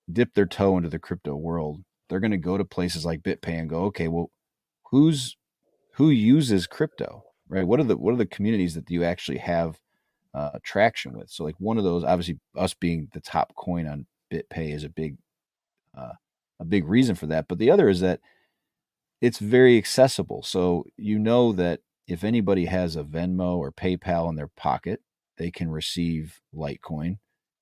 dip their toe into the crypto world, they're going to go to places like BitPay and go, okay, well, who uses crypto? Right? What are the communities that you actually have traction with? So, like, one of those, obviously, us being the top coin on BitPay is a big reason for that. But the other is that it's very accessible. So that if anybody has a Venmo or PayPal in their pocket, they can receive Litecoin.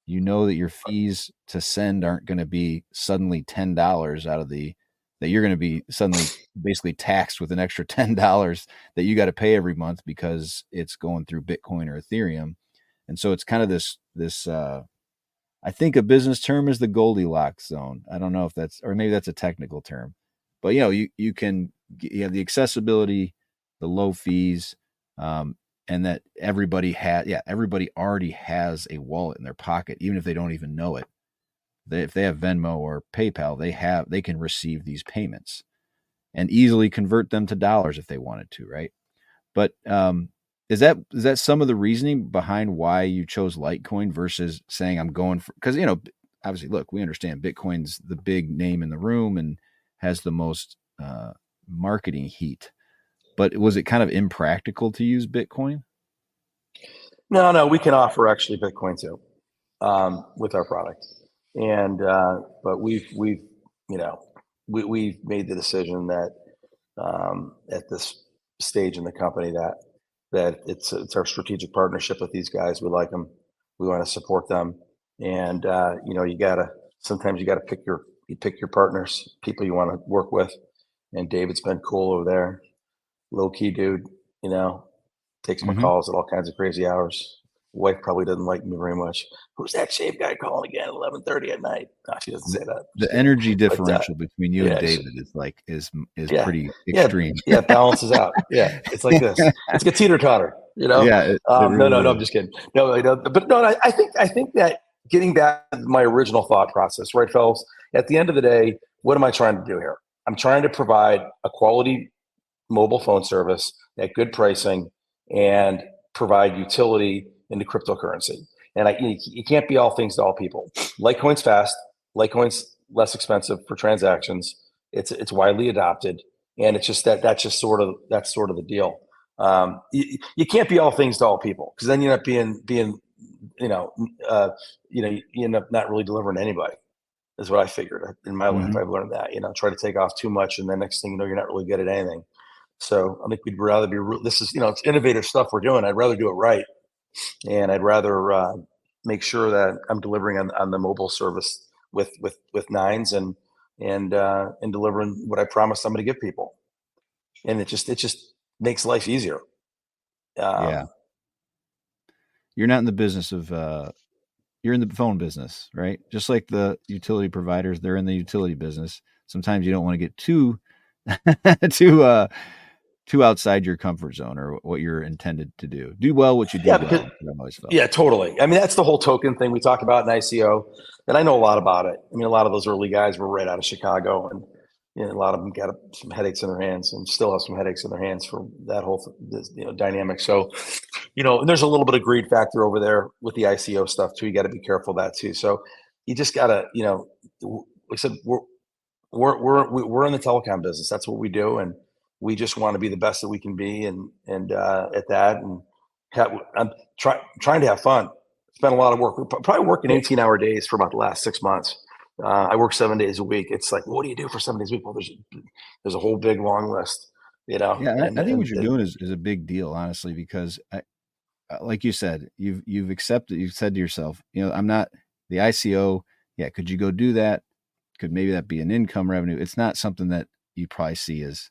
That your fees to send aren't going to be suddenly $10 that you're going to be suddenly basically taxed with an extra $10 that you got to pay every month because it's going through Bitcoin or Ethereum. And so it's kind of this I think a business term is the Goldilocks zone. I don't know if or maybe that's a technical term, but you have the accessibility, the low fees, and that everybody already has a wallet in their pocket, even if they don't even know it. If they have Venmo or PayPal, they can receive these payments and easily convert them to dollars if they wanted to, right? But is that some of the reasoning behind why you chose Litecoin versus saying I'm going for, because obviously, look, we understand Bitcoin's the big name in the room and has the most marketing heat, but was it kind of impractical to use Bitcoin? No, we can offer actually Bitcoin too with our product. And but we've made the decision that at this stage in the company that it's our strategic partnership with these guys. We like them. We want to support them. And sometimes you gotta pick your partners, people you want to work with. And David's been cool over there, low key dude. Takes my calls at all kinds of crazy hours. Wife probably doesn't like me very much. Who's that shaved guy calling again at 11:30 at night? No, she doesn't say that. The energy differential between you and David is pretty extreme. Yeah, balances out. Yeah, it's like this. It's like a teeter totter. Yeah. No, I'm just kidding. No, but no, I think that getting back to my original thought process, right, fellas? At the end of the day, what am I trying to do here? I'm trying to provide a quality mobile phone service at good pricing and provide utility into cryptocurrency. And you can't be all things to all people. Litecoin's fast. Litecoin's less expensive for transactions. It's widely adopted, and it's just that's sort of the deal. You can't be all things to all people, because then you're not being you end up not really delivering to anybody. is what I figured in my life. Mhm. I've learned that, try to take off too much, and the next thing you know, you're not really good at anything. So I think we'd rather be, this is, it's innovative stuff we're doing. I'd rather do it right. And I'd rather make sure that I'm delivering on the mobile service with nines and delivering what I promised I'm going to give people. And it just makes life easier. Yeah. You're not in the business of, you're in the phone business, right? Just like the utility providers, they're in the utility business. Sometimes you don't want to get too, too outside your comfort zone or what you're intended to do. Do well what you do Yeah, well. because I've always felt. yeah, totally. I mean, that's the whole token thing we talk about in ICO, and I know a lot about it. I mean, a lot of those early guys were right out of Chicago, and a lot of them got some headaches in their hands, and still have some headaches in their hands for that whole dynamic. So, and there's a little bit of greed factor over there with the ICO stuff too. You got to be careful of that too. So, you just gotta, like I said, we're in the telecom business. That's what we do, and we just want to be the best that we can be, and at that, and I'm trying to have fun. Spend a lot of work. We're probably working 18-hour days for about the last 6 months. I work 7 days a week. It's like, what do you do for 7 days a week? Well, there's a whole big long list, Yeah, and I think what you're doing is a big deal, honestly, because like you said, you've accepted. You've said to yourself, I'm not the ICO. Yeah, could you go do that? Could maybe that be an income revenue? It's not something that you probably see as,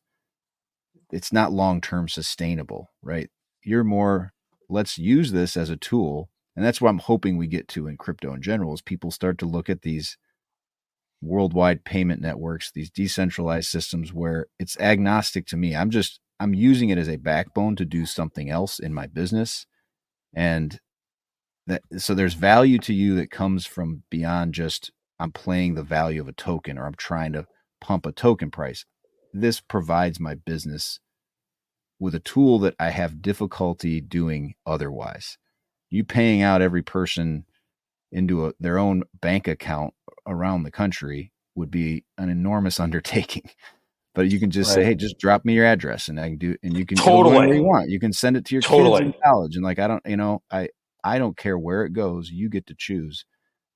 it's not long-term sustainable, right? You're more, let's use this as a tool. And that's what I'm hoping we get to in crypto in general, is people start to look at these worldwide payment networks, these decentralized systems where it's agnostic to me. I'm using it as a backbone to do something else in my business. And so there's value to you that comes from beyond just, I'm playing the value of a token or I'm trying to pump a token price. This provides my business with a tool that I have difficulty doing otherwise. You paying out every person into their own bank account around the country would be an enormous undertaking. But you can just say, hey, just drop me your address and I can do, and you can, it'll go anywhere you want. You can send it to your kids in college. And like, I don't care where it goes. You get to choose.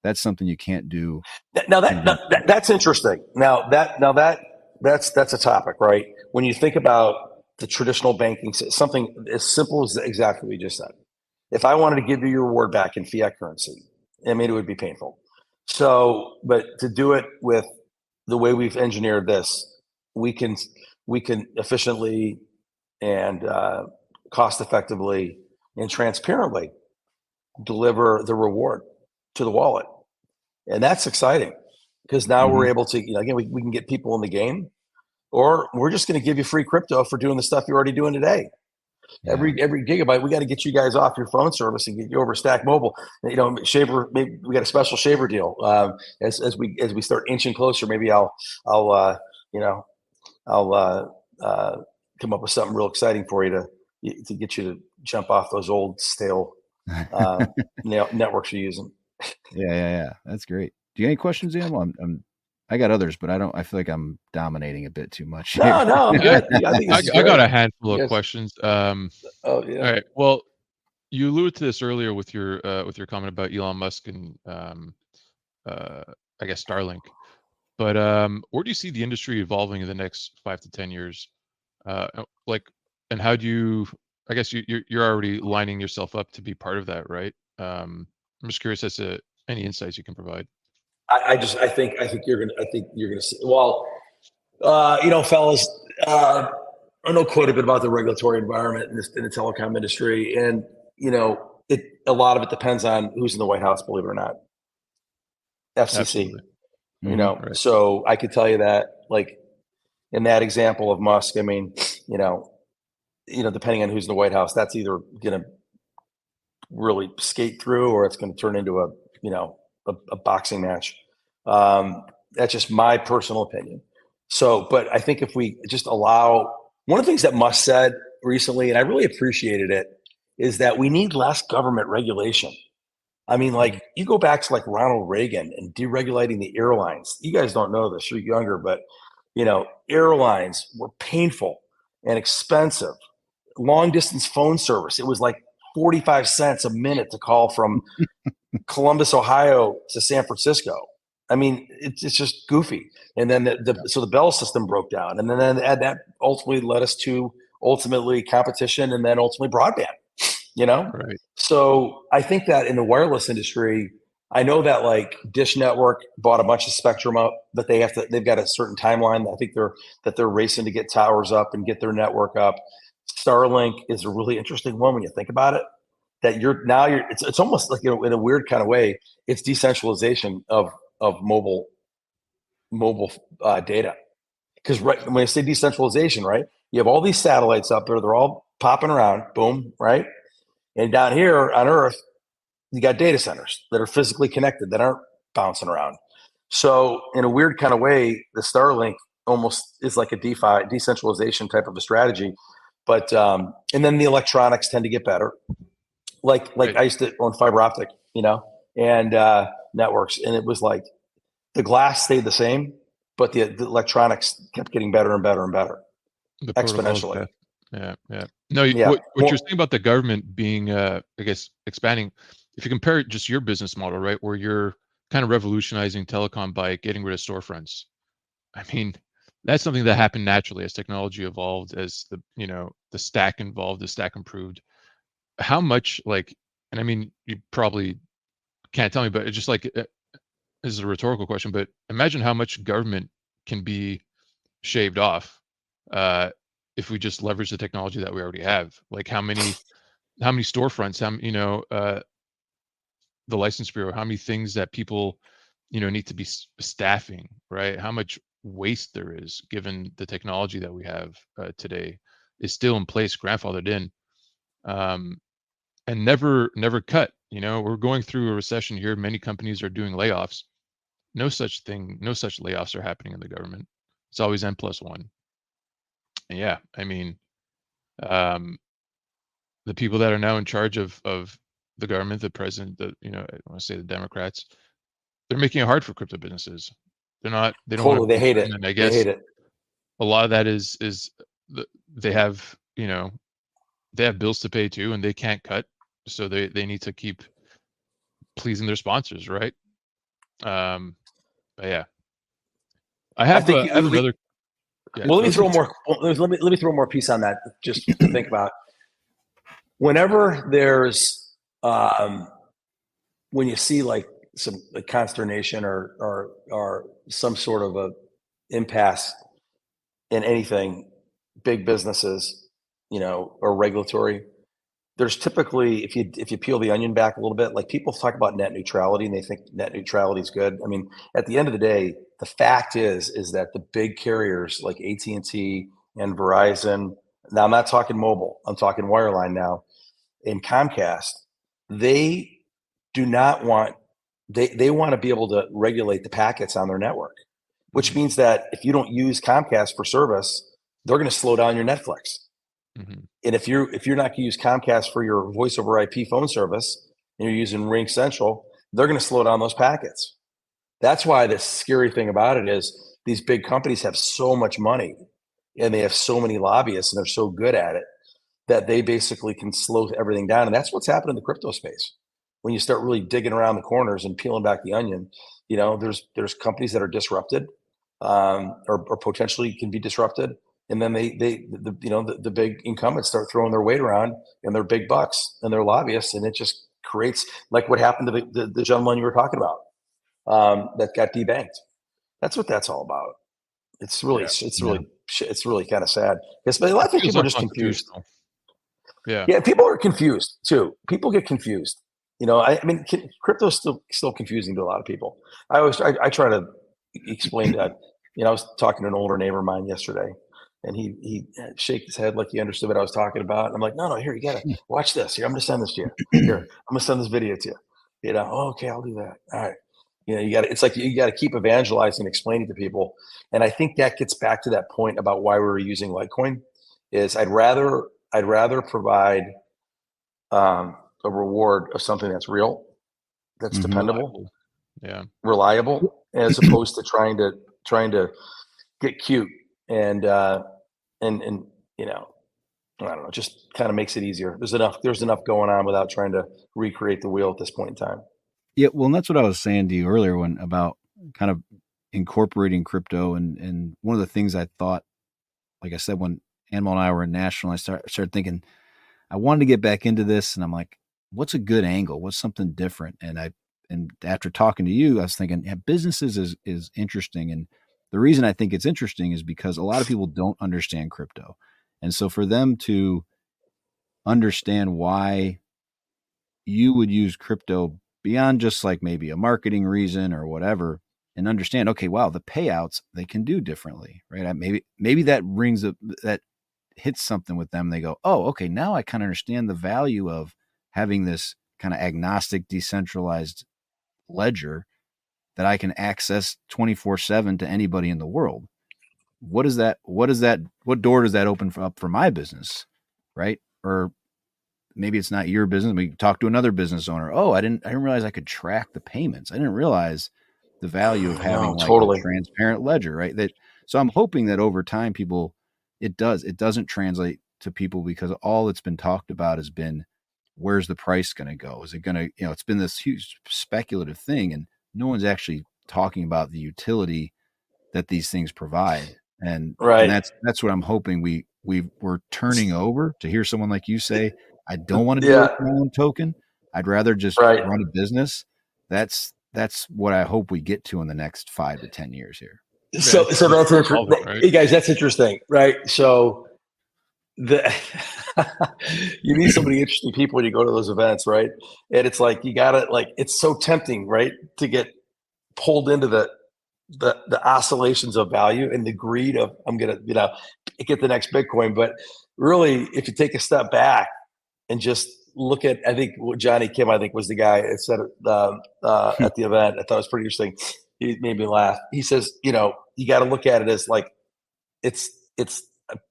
That's something you can't do. Now that's interesting. That's a topic, right? When you think about the traditional banking, something as simple as exactly what you just said. If I wanted to give you your reward back in fiat currency, I mean, it would be painful. So, but to do it with the way we've engineered this, we can efficiently and cost effectively and transparently deliver the reward to the wallet. And that's exciting because now we're able to, again, we can get people in the game, or we're just going to give you free crypto for doing the stuff you're already doing today. Yeah. Every gigabyte, we got to get you guys off your phone service and get you over Stack Mobile. Shaver, maybe we got a special shaver deal. As we start inching closer, maybe I'll come up with something real exciting for you to get you to jump off those old stale networks you're using. Yeah. That's great. Do you have any questions, Ian? I got others, but I feel like I'm dominating a bit too much. No, I'm good. I got a handful of questions. Oh yeah. All right. Well, you alluded to this earlier with your comment about Elon Musk and I guess Starlink. But where do you see the industry evolving in the next 5 to 10 years? And how do you? I guess you're already lining yourself up to be part of that, right? I'm just curious as to any insights you can provide. I think you're gonna see. Well, fellas, I know quite a bit about the regulatory environment in the telecom industry, and a lot of it depends on who's in the White House. Believe it or not, FCC. Absolutely. Right. So I could tell you that, like in that example of Musk, I mean, depending on who's in the White House, that's either going to really skate through or it's going to turn into a boxing match. That's just my personal opinion. So, but I think if we just allow, one of the things that Musk said recently, and I really appreciated it, is that we need less government regulation. I mean, like you go back to like Ronald Reagan and deregulating the airlines. You guys don't know this, you're younger, but airlines were painful and expensive. Long distance phone service, it was like 45 cents a minute to call from Columbus, Ohio to San Francisco. I mean, it's just goofy. And then so the Bell system broke down, and then that ultimately led us to ultimately competition, and then ultimately broadband. Right. So I think that in the wireless industry, I know that like Dish Network bought a bunch of spectrum up, but they've got a certain timeline. I think they're racing to get towers up and get their network up. Starlink is a really interesting one when you think about it. That it's almost like, in a weird kind of way, it's decentralization of mobile data. Because when I say decentralization, right, you have all these satellites up there, they're all popping around, boom, right? And down here on Earth, you got data centers that are physically connected that aren't bouncing around. So in a weird kind of way, the Starlink almost is like a DeFi, decentralization type of a strategy. But and then the electronics tend to get better. Like Right. I used to own fiber optic, and networks, and it was like the glass stayed the same, but the electronics kept getting better and better and better The protocols. exponentially. Yeah. No, Yeah. what you're saying about the government being, I guess, expanding, if you compare just your business model, right, where you're kind of revolutionizing telecom by getting rid of storefronts. I mean, that's something that happened naturally as technology evolved, as the stack evolved, the stack improved. How much, like, and I mean, you probably can't tell me, but it's just like, this is a rhetorical question, but imagine how much government can be shaved off, uh, if we just leverage the technology that we already have. Like how many storefronts, the license bureau, how many things that people, need to be staffing, right? How much waste there is, given the technology that we have today is still in place, grandfathered in, um, and never cut. We're going through a recession here. Many companies are doing layoffs. No such thing. No such layoffs are happening in the government. It's always N+1. And yeah, I mean, um, the people that are now in charge of the government, the president, I want to say the Democrats, they're making it hard for crypto businesses. They don't want to Totally. They break hate it. in, and I They guess hate it. a lot of that is they have, they have bills to pay too, and they can't cut, so they need to keep pleasing their sponsors, right? But yeah, I I have think another. Yeah, well, let go me ahead. throw more. Let me throw more piece on that, just to think about. Whenever there's when you see like some consternation or some sort of a impasse in anything, big businesses, or regulatory, there's typically, if you peel the onion back a little bit, like people talk about net neutrality and they think net neutrality is good. I mean, at the end of the day, the fact is that the big carriers like AT&T and Verizon, now I'm not talking mobile, I'm talking wireline now, and Comcast, they do not want, they want to be able to regulate the packets on their network, which means that if you don't use Comcast for service, they're going to slow down your Netflix. Mm-hmm. And if you're not going to use Comcast for your voice over IP phone service and you're using Ring Central, they're going to slow down those packets. That's why the scary thing about it is these big companies have so much money and they have so many lobbyists and they're so good at it that they basically can slow everything down. And that's what's happened in the crypto space. When you start really digging around the corners and peeling back the onion, there's companies that are disrupted, or potentially can be disrupted. And then the big incumbents start throwing their weight around and their big bucks and their lobbyists. And it just creates like what happened to the gentleman you were talking about, that got debanked. That's what that's all about. It's really, Yeah. it's really kind of sad because a lot of Feels people are just confused. unconstitutional. Yeah. Yeah, people are confused too. People get confused. I mean, crypto is still confusing to a lot of people. I try to explain that. I was talking to an older neighbor of mine yesterday, and he shake his head like he understood what I was talking about. And I'm like, no, here, you gotta watch this. Here, I'm gonna send this to you. Here, I'm gonna send this video to you. Oh, okay, I'll do that. All right. You got it's like you got to keep evangelizing, explaining to people. And I think that gets back to that point about why we were using Litecoin. Is I'd rather provide a reward of something that's real, that's dependable, Yeah. reliable, as opposed to trying to get cute and I don't know, just kind of makes it easier. There's enough going on without trying to recreate the wheel at this point in time. Yeah, well, and that's what I was saying to you earlier kind of incorporating crypto. And one of the things I thought, like I said, when Animal and I were in Nashville, I started thinking I wanted to get back into this, and I'm like, what's a good angle? What's something different? And after talking to you, I was thinking, yeah, businesses is interesting. And the reason I think it's interesting is because a lot of people don't understand crypto. And so for them to understand why you would use crypto beyond just like maybe a marketing reason or whatever, and understand, okay, wow, the payouts they can do differently, right? Maybe that that hits something with them. They go, oh, okay, now I kind of understand the value of having this kind of agnostic, decentralized ledger that I can access 24/7 to anybody in the world. What door does that open up for my business? Right. Or maybe it's not your business. We talk to another business owner. Oh, I didn't realize I could track the payments. I didn't realize the value of having No, like a totally. transparent ledger, right? So I'm hoping that over time it doesn't translate to people, because all that's been talked about has been, where's the price going to go? Is it going to, it's been this huge speculative thing, and no one's actually talking about the utility that these things provide. And Right. that's what I'm hoping we're turning over to hear someone like you say, I don't want to do it Yeah. with my own token. I'd rather just Right. run a business. That's what I hope we get to in the next 5 to 10 years here. So It's that's interesting. evolving, right? Hey guys, that's interesting, right? So the you meet so many interesting people when you go to those events, right? And it's like you gotta like it's so tempting, right, to get pulled into the oscillations of value and the greed of I'm gonna get the next Bitcoin. But really, if you take a step back and just look at, I think what Johnny Kim, I think was the guy that said at the event. I thought it was pretty interesting. He made me laugh. He says, you got to look at it as like it's it's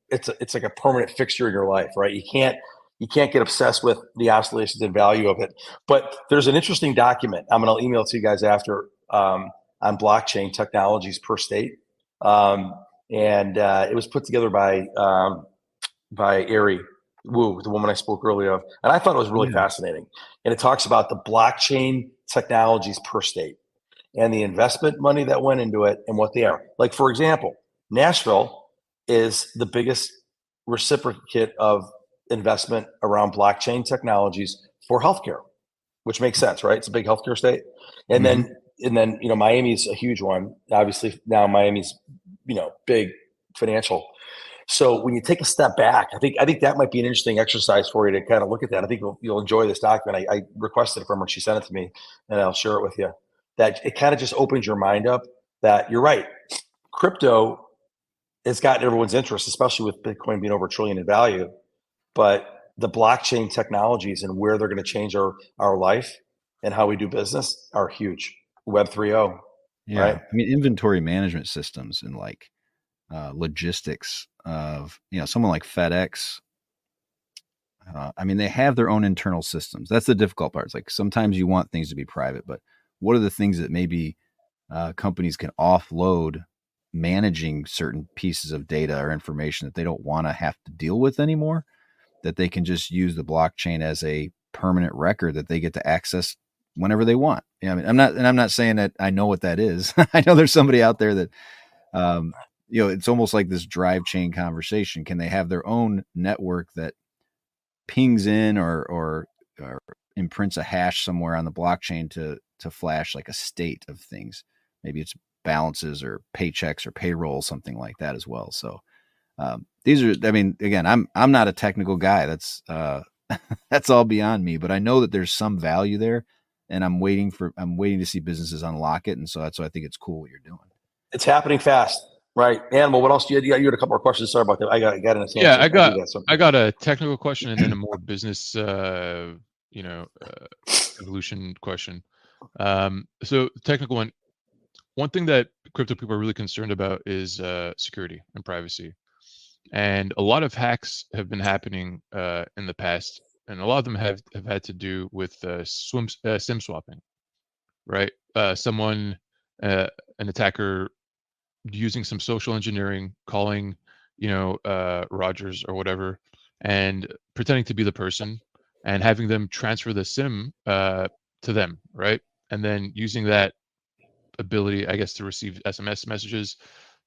it's like a permanent fixture in your life, right? You can't get obsessed with the oscillations and value of it. But there's an interesting document. I'm going to email it to you guys after on blockchain technologies per state, and it was put together by Ari Wu, the woman I spoke earlier of, and I thought it was really Yeah. fascinating. And it talks about the blockchain technologies per state and the investment money that went into it and what they are. Like, for example, Nashville is the biggest reciprocate of investment around blockchain technologies for healthcare, which makes sense, right? It's a big healthcare state. And Mm-hmm. then Miami's a huge one. Obviously, now Miami's big financial. So when you take a step back, I think that might be an interesting exercise for you to kind of look at that. I think you'll enjoy this document. I requested it from her. She sent it to me, and I'll share it with you. That it kind of just opens your mind up that you're right. Crypto has gotten everyone's interest, especially with Bitcoin being over $1 trillion in value. But the blockchain technologies and where they're going to change our life and how we do business are huge. Web 3.0, Yeah. right? I mean, inventory management systems and like logistics of, someone like FedEx. I mean, they have their own internal systems. That's the difficult part. It's like sometimes you want things to be private, but what are the things that maybe companies can offload managing certain pieces of data or information that they don't want to have to deal with anymore, that they can just use the blockchain as a permanent record that they get to access whenever they want. I mean, I'm not saying that I know what that is. I know there's somebody out there that, it's almost like this drive chain conversation. Can they have their own network that pings in or imprints a hash somewhere on the blockchain to flash like a state of things? Maybe it's balances or paychecks or payroll, something like that as well. So these are, I mean, again, I'm not a technical guy. That's that's all beyond me, but I know that there's some value there, and I'm waiting to see businesses unlock it. And so that's why I think it's cool what you're doing. It's happening fast, right? Animal, what else? You had a couple more questions. Sorry about that. I got in a tangent. Yeah, something. I got a technical question and then a more business, evolution question. So technical one. One thing that crypto people are really concerned about is security and privacy. And a lot of hacks have been happening in the past, and a lot of them have had to do with SIM swapping, right? An attacker using some social engineering, calling, Rogers or whatever, and pretending to be the person, and having them transfer the SIM to them, right? And then using that ability, I guess, to receive SMS messages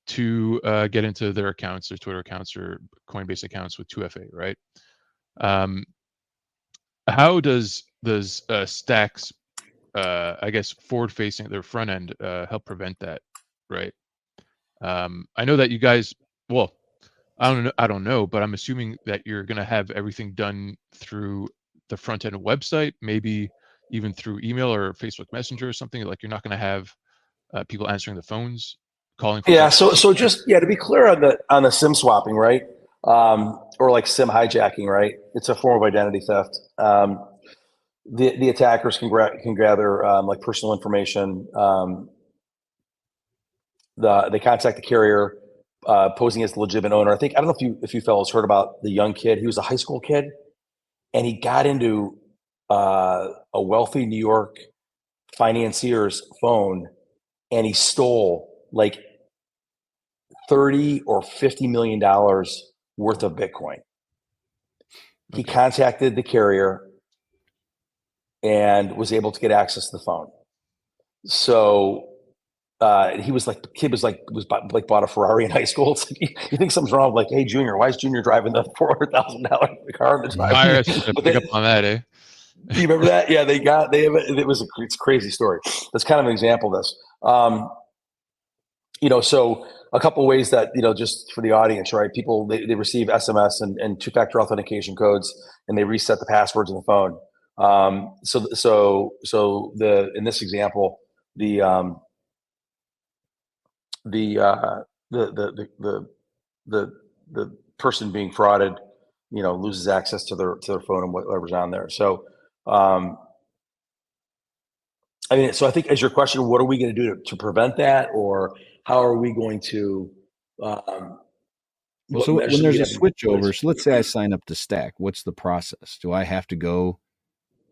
to get into their accounts, their Twitter accounts or Coinbase accounts with 2FA, right? How does Stacks, I guess, forward-facing their front end help prevent that, right? I know that you guys, well, I don't know, but I'm assuming that you're going to have everything done through the front end website, maybe even through email or Facebook Messenger or something. Like you're not going to have people answering the phones, calling for Yeah. example. So just to be clear on the SIM swapping, right? Or like SIM hijacking, right? It's a form of identity theft. The attackers can gather like personal information. They contact the carrier, posing as the legitimate owner. I don't know if you fellows heard about the young kid. He was a high school kid, and he got into a wealthy New York financier's phone, and he stole like $30 or $50 million worth of Bitcoin. He contacted the carrier and was able to get access to the phone. So he was like, the kid was bought a Ferrari in high school. It's like, you think something's wrong. Like, hey, Junior, why is Junior driving the $400,000 car in the driveway? IRS is going to pick up on that, eh? You remember that? Yeah, it's a crazy story. That's kind of an example of this. So a couple of ways that, just for the audience, right? People, they receive SMS and two-factor authentication codes, and they reset the passwords in the phone. In this example, the person being frauded, loses access to their phone and whatever's on there. So, so I think, as your question, what are we going to do to prevent that, or how are we going to? So when there's a switchover, so let's say I sign up to Stack, what's the process? Do I have to go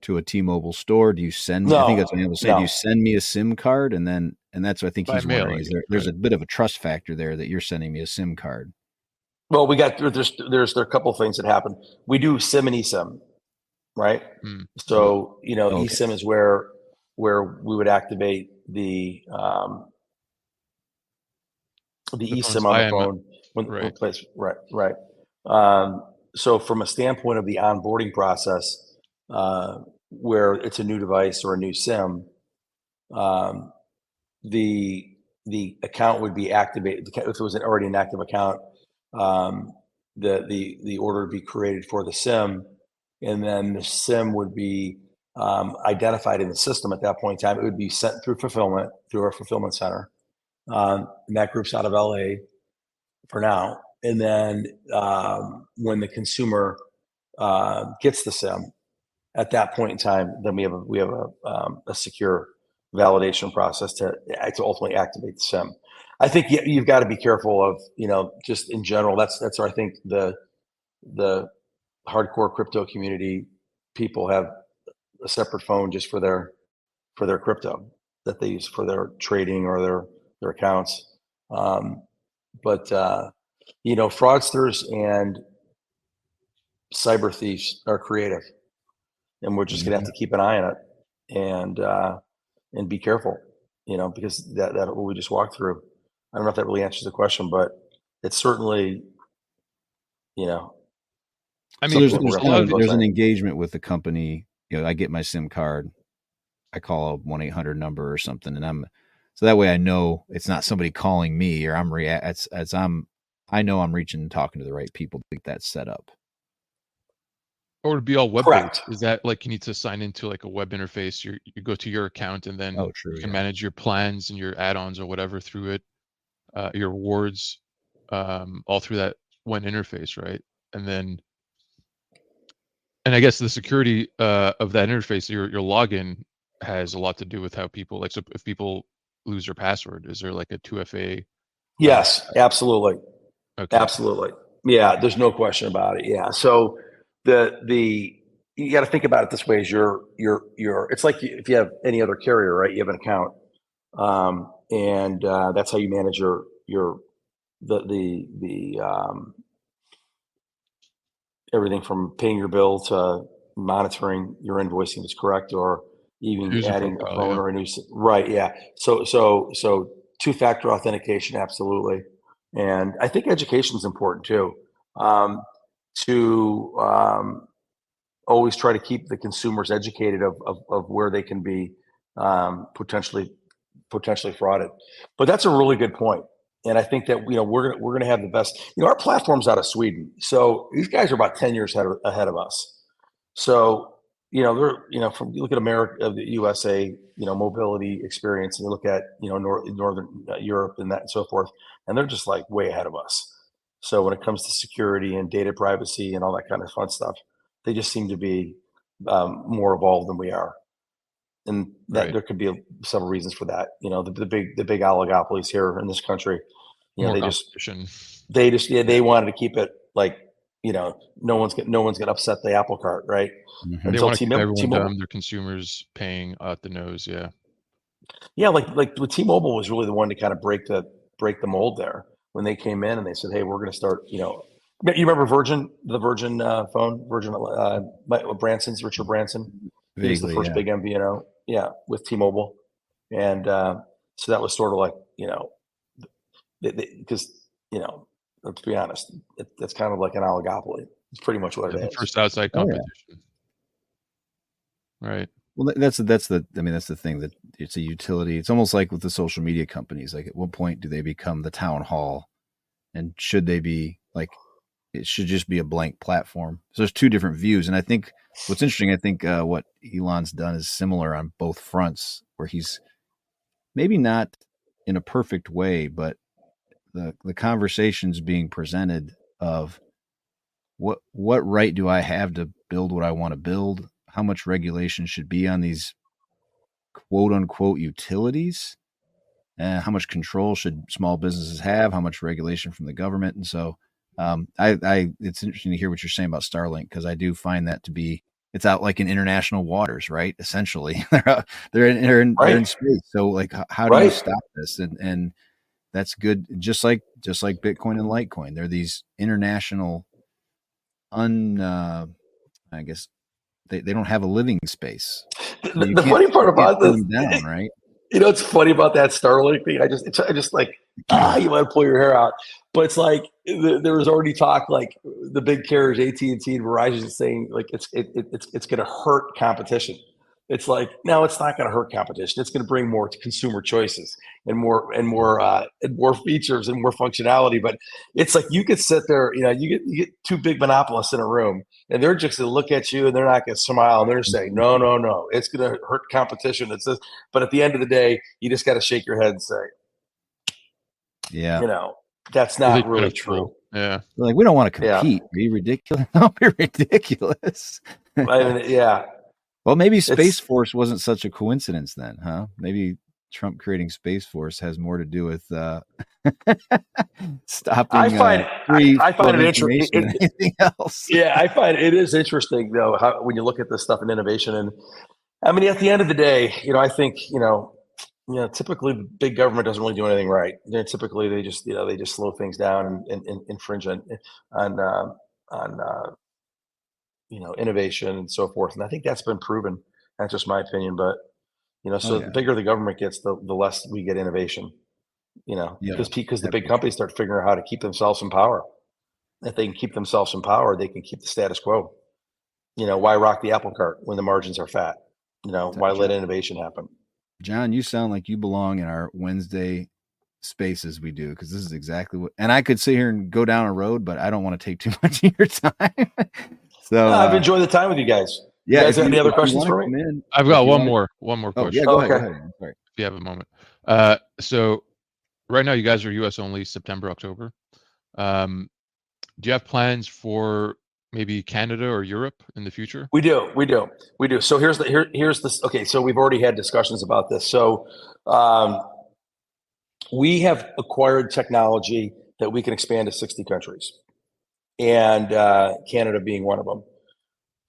to a T-Mobile store? Do you send me? I think that's what I'm saying. Do you send me a SIM card, and that's what I think he's wondering. Is there's a bit of a trust factor there that you're sending me a SIM card? Well, there are a couple of things that happen. We do SIM and eSIM, right? So eSIM is where we would activate the eSIM on the phone when placed. Right. So from a standpoint of the onboarding process, where it's a new device or a new SIM, the account would be activated. If it was already an active account, the order would be created for the SIM, and then the SIM would be identified in the system at that point in time. It would be sent through our fulfillment center. And that group's out of LA for now. And then when the consumer gets the SIM, at that point in time, then we have a secure validation process to ultimately activate the SIM. I think you've got to be careful of, just in general. That's I think the hardcore crypto community people have a separate phone just for their crypto that they use for their trading or their accounts. But fraudsters and cyber thieves are creative, and we're just gonna have to keep an eye on it and be careful, because that what we just walked through. I don't know if that really answers the question, but it's certainly, I mean, so there's an engagement with the company. I get my SIM card, I call a 1-800 number or something, and so that way I know it's not somebody calling me, or I know I'm reaching and talking to the right people to get that set up. Or to be all web-based. Is that like you need to sign into like a web interface? You go to your account, and then you can manage your plans and your add-ons or whatever through it, your rewards, all through that one interface, right? And I guess the security of that interface, your login, has a lot to do with how people, like, so if people lose their password, is there like a 2FA? Yes, absolutely. Okay. Absolutely. Yeah, there's no question about it. Yeah. So you got to think about it this way: as it's like if you have any other carrier, right? You have an account, and that's how you manage everything from paying your bill to monitoring your invoicing is correct, or even User adding a profile, phone yeah. or a new, right. Yeah. So two-factor authentication, absolutely. And I think education is important too. Um, to always try to keep the consumers educated of where they can be potentially frauded. But that's a really good point. And I think that we're gonna have the best. Our platform's out of Sweden, so these guys are about 10 years ahead of us. So they're from you look at America, the USA, mobility experience, and you look at northern Europe and that and so forth, and they're just like way ahead of us. So when it comes to security and data privacy and all that kind of fun stuff, they just seem to be more evolved than we are, and that Right. there could be several reasons for that. The big oligopolies here in this country, More they competition. they wanted to keep it like no one's gonna upset the apple cart, right? Mhm. They Until want to keep everyone T-Mobile, dumb, their consumers paying at the nose, yeah. yeah, like with T-Mobile was really the one to kind of break the mold there when they came in and they said, hey, we're going to start. You remember the Virgin phone, Richard Branson. He was the Vaguely, first yeah. big MVNO, yeah, with T-Mobile, and so that was sort of like because let's be honest, it's kind of like an oligopoly. It's pretty much what Yeah, it the is. first outside Oh yeah. competition. Right. Well, that's the I mean that's the thing, that it's a utility. It's almost like with the social media companies. Like, at what point do they become the town hall, and should they be like, it should just be a blank platform? So there's two different views, and I think what's interesting, I think what Elon's done is similar on both fronts, where he's maybe not in a perfect way, but the conversations being presented of what right do I have to build what I want to build? How much regulation should be on these quote unquote utilities? How much control should small businesses have? How much regulation from the government? And so, it's interesting to hear what you're saying about Starlink, because I do find that to be, it's out like in international waters, right? Essentially, they're in Right, space. So, like, how do you right. stop this? And that's good. Just like Bitcoin and Litecoin, they're these international I guess they don't have a living space, so The funny part you can't about turn this, them down, right? What's funny about that Starlink thing? I just like, you want to pull your hair out, but it's like there was already talk, like the big carriers, AT&T and Verizon, is saying like it's going to hurt competition. It's like, no, it's not going to hurt competition. It's going to bring more consumer choices and more features and more functionality. But it's like you could sit there, you get two big monopolists in a room, and they're just going to look at you and they're not going to smile, and they're saying, no, no, no, it's going to hurt competition. It's this, but at the end of the day, you just got to shake your head and say, Yeah. That's Or they not try to really fool. true. Yeah. They're like, we don't want to Yeah. compete. Are you ridiculous? Don't be ridiculous. I mean, yeah. Well, maybe Space It's, Force wasn't such a coincidence then, huh? Maybe Trump creating Space Force has more to do with I stopping find, free I flow find of it information interesting. than anything else. Yeah, I find it is interesting though, how, when you look at this stuff in innovation, and I mean, at the end of the day, I think, typically big government doesn't really do anything right. Typically they just slow things down and infringe on, on, innovation and so forth. And I think that's been proven. That's just my opinion, but, Oh so the yeah. bigger the government gets, the less we get innovation, Yeah. because the That's big for sure. companies start figuring out how to keep themselves in power. If they can keep themselves in power, they can keep the status quo. Why rock the apple cart when the margins are fat? Why let innovation happen? John, you sound like you belong in our Wednesday spaces we do, because this is exactly what, and I could sit here and go down a road, but I don't want to take too much of your time. So I've enjoyed the time with you guys. You yeah, guys have any other if you questions want to for me? come in, I've if got you one want to, more oh yeah, question, Oh, go okay. ahead. I'm sorry. if you have a moment. So right now you guys are US only, September, October. Do you have plans for maybe Canada or Europe in the future? We do. So here's this. Okay, so we've already had discussions about this. So we have acquired technology that we can expand to 60 countries, and Canada being one of them.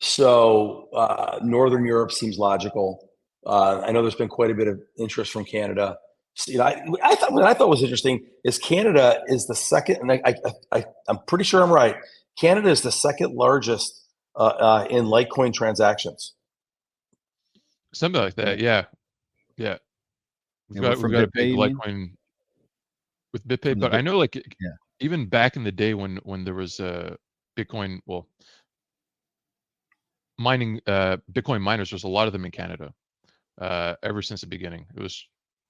So Northern Europe seems logical. I know there's been quite a bit of interest from Canada. So, I thought what I thought was interesting is Canada is the second, and I'm pretty sure I'm right. Canada is the second largest in Litecoin transactions. Something like that. Yeah. Yeah. We've got from a BitPay, big you mean? Litecoin with BitPay, From the but I Bit, know like yeah. even back in the day when there was Bitcoin, well, mining Bitcoin miners, there's a lot of them in Canada. Ever since the beginning, it was,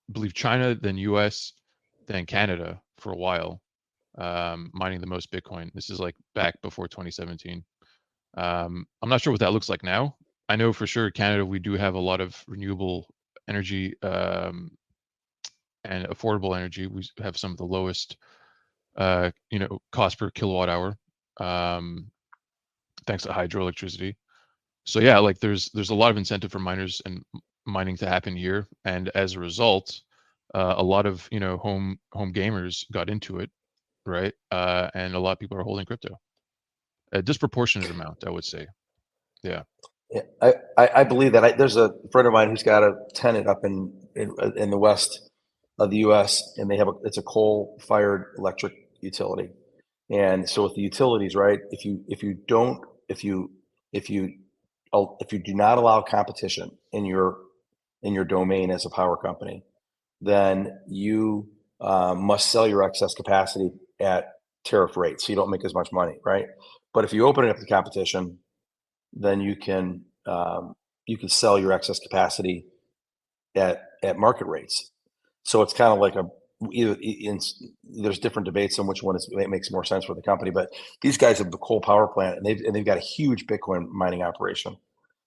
I believe, China, then US, then Canada for a while, mining the most Bitcoin. This is like back before 2017. I'm not sure what that looks like now. I know for sure Canada, we do have a lot of renewable energy, and affordable energy. We have some of the lowest, cost per kilowatt hour, thanks to hydroelectricity. So yeah, like there's a lot of incentive for miners and mining to happen here, and as a result, a lot of home gamers got into it, right? And a lot of people are holding crypto, a disproportionate amount, I would say. Yeah. Yeah, I believe that. There's a friend of mine who's got a tenant up in the west of the U.S. and it's a coal-fired electric utility. And so with the utilities, right? If you if you if you do not allow competition in your domain as a power company, then you must sell your excess capacity at tariff rates, so you don't make as much money, right? But if you open it up to competition, then you can sell your excess capacity at market rates. So it's kind of like there's different debates on which one it makes more sense for the company. But these guys have the coal power plant, and they've got a huge Bitcoin mining operation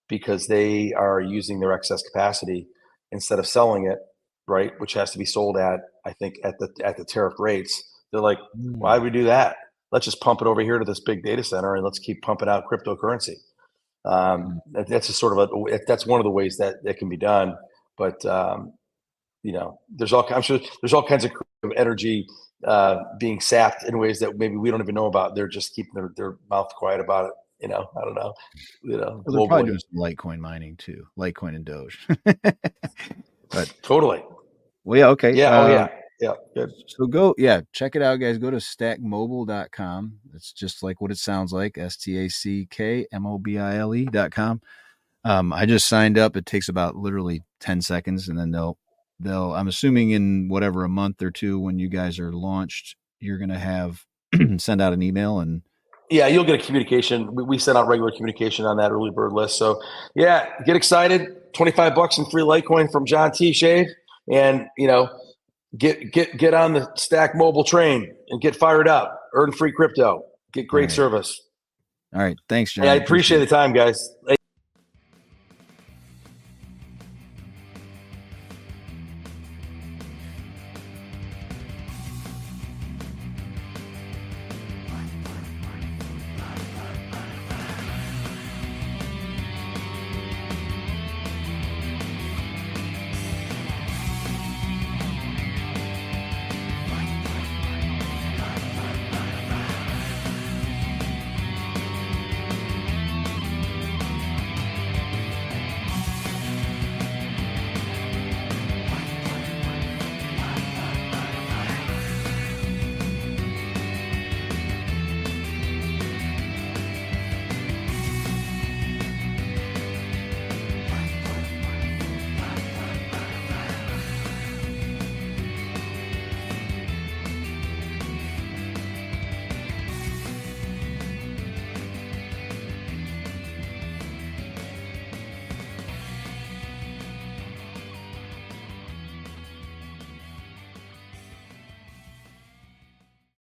because they are using their excess capacity instead of selling it, right, which has to be sold at, I think, at the tariff rates. They're like, why would we do that? Let's just pump it over here to this big data center and let's keep pumping out cryptocurrency. That's a sort of that's one of the ways that can be done. But I'm sure there's all kinds of energy being sapped in ways that maybe we don't even know about. They're just keeping their mouth quiet about it. I don't know. Well, they're probably doing some Litecoin mining too, Litecoin and Doge. But totally. Well, yeah, okay. Yeah. Yeah. Good. So check it out, guys. Go to stackmobile.com. It's just like what it sounds like, stackmobile.com. I just signed up. It takes about literally 10 seconds, and then they'll I'm assuming in whatever, a month or two when you guys are launched, you're going to have send out an email. And yeah, you'll get a communication. We send out regular communication on that early bird list. So yeah, get excited. $25 in free Litecoin from John T. Shave, and get on the Stack Mobile train and get fired up. Earn free crypto. Get great service. All right. Thanks, John. Hey, I appreciate the time, guys.